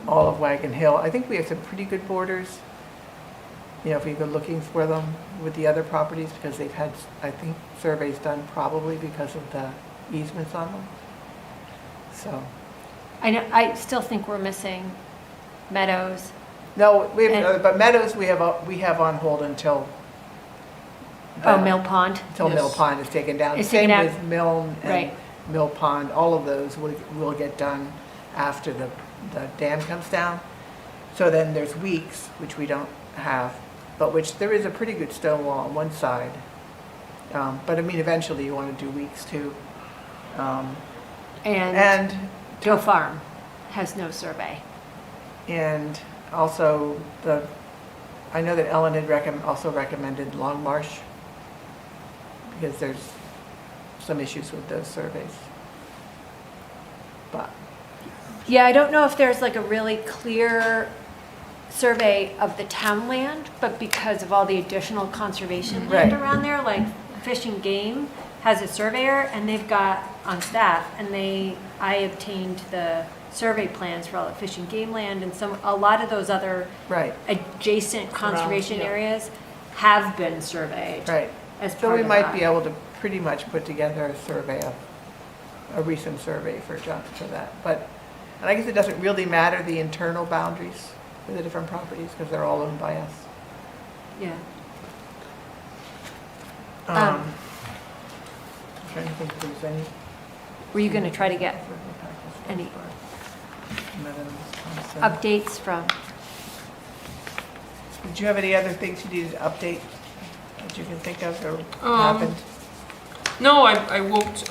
all of Wagon Hill. I think we have some pretty good borders, if we go looking for them with the other properties, because they've had, I think, surveys done probably because of the easements on them. So, I still think we're missing Meadows. no, And- but Meadows, we have on hold until. Mill Pond. Until Mill Pond is taken down. It's Same taken out. with Milne and Right. Mill Pond, all of those will get done after the dam comes down. So then there's Weeks, which we don't have, but which there is a pretty good stone wall on one side. But I mean, eventually you want to do Weeks too. And And, Joe Farm has no survey. and also I know that Ellen had also recommended Long Marsh, because there's some issues with those surveys. But, Yeah, I don't know if there's like a really clear survey of the town land, but because of all the additional conservation land Right. around there, like Fish and Game has a surveyor and they've got on staff, and I obtained the survey plans for all the Fish and Game land, and a lot of those other right, adjacent conservation yeah. areas have been surveyed. right. As So part we of might that. be able to pretty much put together a recent survey for that. But, and I guess it doesn't really matter the internal boundaries for the different properties, because they're all owned by us. Yeah. I'm trying to think if there's any. Were you going to try to get any updates from? Did you have any other things you needed to update that you can think of or happened? No, I walked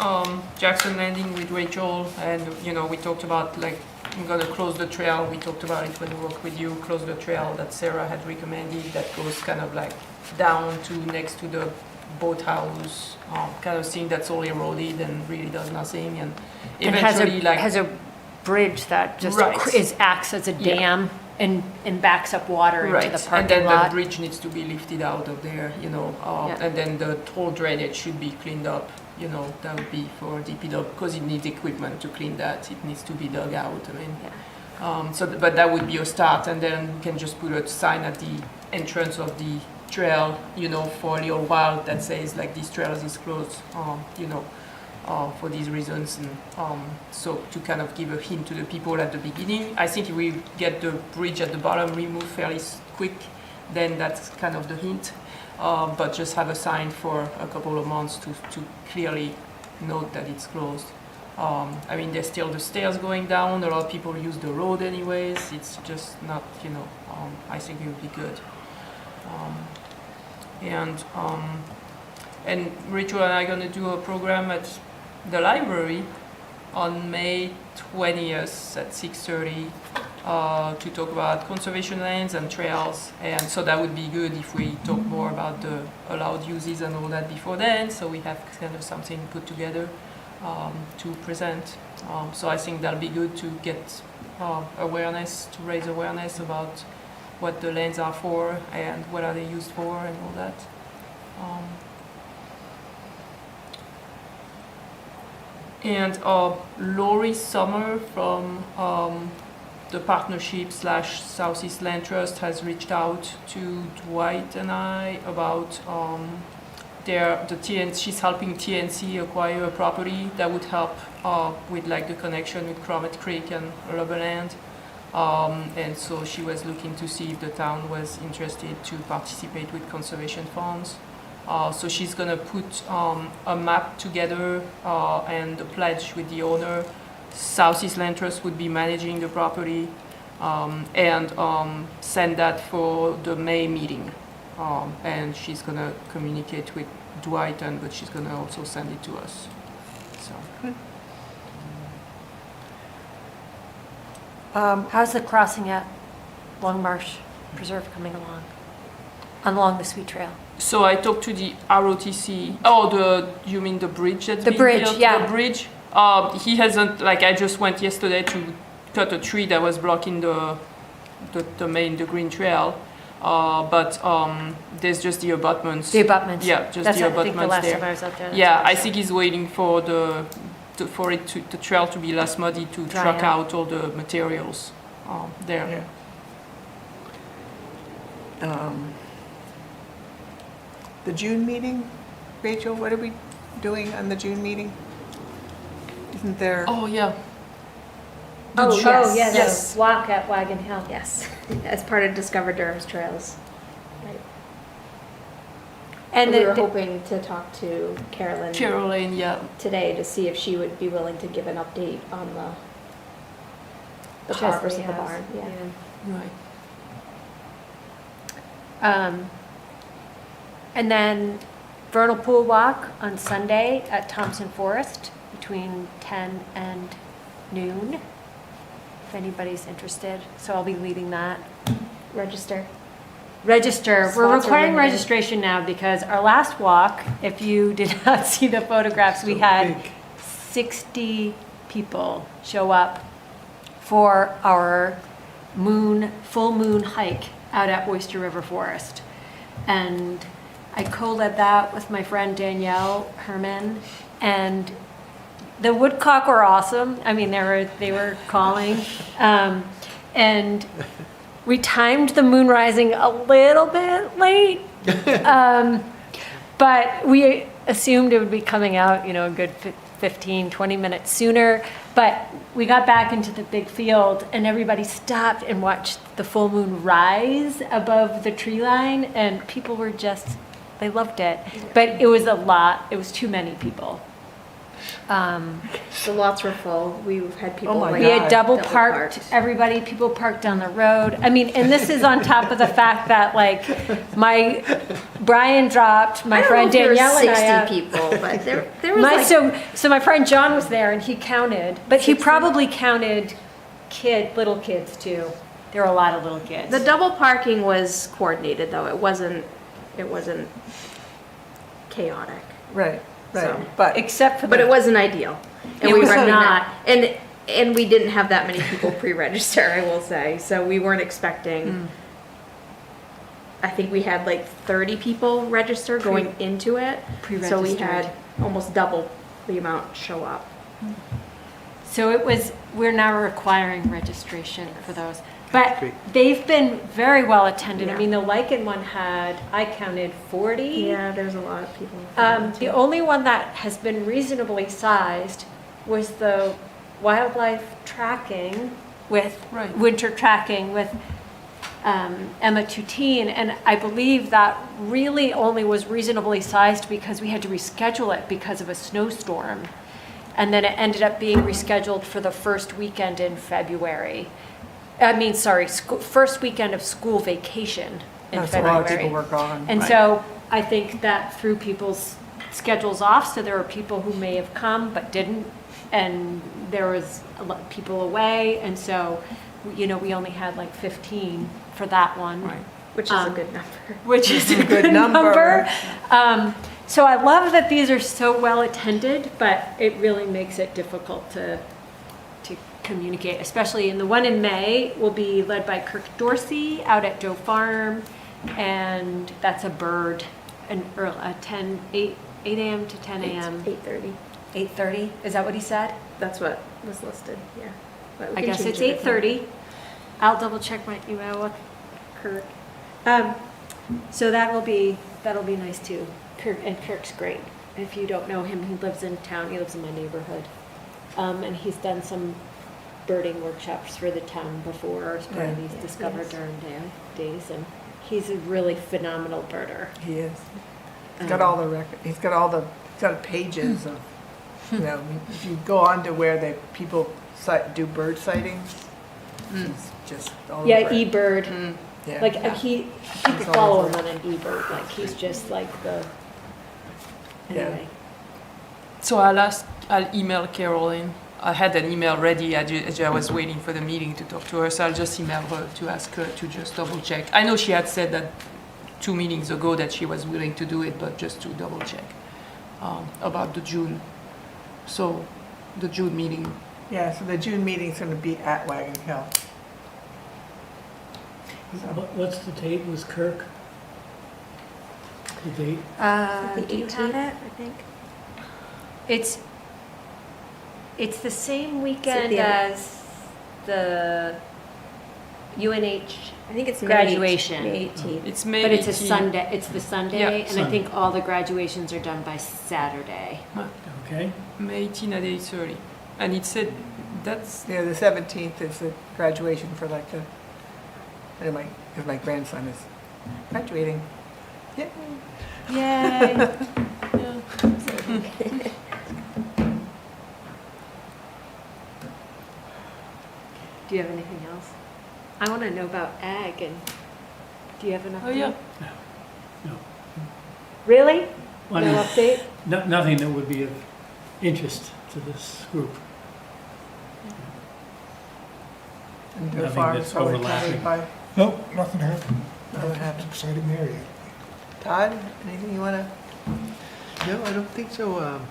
Jackson Landing with Rachel, and we talked about like I'm gonna close the trail. We talked about it when we worked with you. Close the trail that Sarah had recommended that goes kind of like down to next to the boathouse, kind of thing that's all eroded and really does nothing, and And eventually has a bridge that just Right. acts as a Yeah. dam and backs up water into the and parking then lot. the bridge needs to be lifted out of there, Yeah. and then the whole drainage should be cleaned up, that would be for DPW, because it needs equipment to clean that, it needs to be dug out, I mean. But that would be a start, and then we can just put a sign at the entrance of the trail, for a little while that says like this trail is closed, for these reasons, and so to kind of give a hint to the people at the beginning. I think if we get the bridge at the bottom removed fairly quick, then that's kind of the hint. But just have a sign for a couple of months to clearly note that it's closed. I mean, there's still the stairs going down. A lot of people use the road anyways. It's just not, I think it would be good. And Rachel and I are going to do a program at the library on May 20th at 6:30 to talk about conservation lands and trails. And so that would be good if we talk more about the allowed uses and all that before then, so we have kind of something put together to present. So I think that'll be good to get awareness, to raise awareness about what the lands are for and what are they used for and all that. And Lori Sommer from the partnership / Southeast Land Trust has reached out to Dwight and I about she's helping TNC acquire a property that would help with like the connection with Cromet Creek and Rubberland. And so she was looking to see if the town was interested to participate with conservation funds. So she's gonna put a map together and a pledge with the owner. Southeast Land Trust would be managing the property and send that for the May meeting. And she's gonna communicate with Dwight, but she's gonna also send it to us. So. How's the crossing at Long Marsh Preserve coming along? along the Sweet Trail? So I talked to the ROTC. Oh, you mean the bridge that's The being bridge, built? yeah. The bridge. He hasn't, like, I just went yesterday to cut a tree that was blocking the green trail. But there's just the abutments. The abutments. Yeah, just That's the what I think the abutments last there. time I was out there. that's Yeah, what I saw. think he's waiting for the trail to be less muddy to Dry truck out. out all the materials there. Yeah. The June meeting, Rachel, what are we doing on the June meeting? Isn't there? Oh, yeah. Oh, yes. yeah, the Yes. walk at Wagon Hill. Yes, as part of Discover Durham's Trails. Right. And We were the, hoping to talk to Carolyn Caroline, yeah. today to see if she would be willing to give an update on the progress of the House. barn. Yeah. Right. And then Vernal Pool Walk on Sunday at Thompson Forest between 10 and noon, if anybody's interested. So I'll be leading that. Register. Register. We're Spots are requiring limited. registration now because our last walk, if you did not see the photographs, we So had big. 60 people show up for our full moon hike out at Oyster River Forest. And I co-led that with my friend Danielle Herman, and the woodcock were awesome. I mean, they were calling, and we timed the moon rising a little bit late, but we assumed it would be coming out, a good 15, 20 minutes sooner. But we got back into the big field and everybody stopped and watched the full moon rise above the tree line, and people were they loved it. But it was a lot. It was too many people. The lots were full. We've had people Oh my like We had God. double parked everybody, people parked down the road. I mean, and this is on top of the fact that Brian dropped my friend Danielle and I out. 60 people, but there was So my friend John was there and he counted, but he probably counted little kids too. There were a lot of little kids. the double parking was coordinated though. It wasn't chaotic. Right, right. So- But Except for But the it wasn't ideal. And It we was recognize- not. And we didn't have that many people pre-register, I will say. So we weren't expecting. I think we had 30 people register going into it. So we had almost double the amount show up. So we're now requiring registration for those. But Great. they've been very well attended. I Yeah. mean, the Lycan one I counted 40. Yeah, there's a lot of people. The only one that has been reasonably sized was the wildlife tracking Right. winter tracking with Emma Tutine. And I believe that really only was reasonably sized because we had to reschedule it because of a snowstorm. And then it ended up being rescheduled for the first weekend in February. First weekend of school vacation in that's a February. lot of people were gone. And Right. so I think that threw people's schedules off, so there were people who may have come but didn't, and there was a lot of people away, and so, we only had 15 for that one. Right. Which is a good number. Which is a Good good number. number. So I love that these are so well attended, but it really makes it difficult to communicate, especially in the one in May will be led by Kirk Dorsey out at Doe Farm, and that's a bird, and 8 a.m. to 10 a.m. 8:30. 8:30, is that what he said? That's what was listed, yeah. But we I can guess change it's it if 8:30. I'll double check my email with Kirk. So that'll be nice too. Kirk's great. If you don't know him, he lives in town. He lives in my neighborhood. And he's done some birding workshops for the town before as part of Yeah. these Discover Yes. Durham days, and he's a really phenomenal birder. He is. He's got all the he's got pages of, if you go on to where people do bird sightings, he's just all Yeah, over it. eBird. Yeah. Like you could He's all follow over him on an eBird. Like he's just like the. Yeah. Anyway. So I'll email Caroline. I had an email ready. I was waiting for the meeting to talk to her, so I'll just email her to ask her to just double check. I know she had said that 2 meetings ago that she was willing to do it, but just to double check about the June. So the June meeting, Yeah, so the June meeting's gonna be at Wagon Hill. What's the date with Kirk? The date? Do you have it? I think. It's the same weekend the- as the UNH, I think it's Graduation. May 18th. it's May but it's a 18. Sunday, it's the Sunday, Yeah, and I Sunday. think all the graduations are done by Saturday. Okay, May 18 at 8:30. And it said that's, Yeah, the 17th is the graduation for like the, because my grandson is graduating. Yeah. Yay. Do you have anything else? I want to know about ag, and do you have an update? oh yeah. no. Really? Well, No update? Nothing that would be of interest to this group. And the Nothing farm that's is probably overlapping. covered by, Nope, nothing happened. Nothing happened. Exciting area. Todd, anything you wanna? No, I don't think so.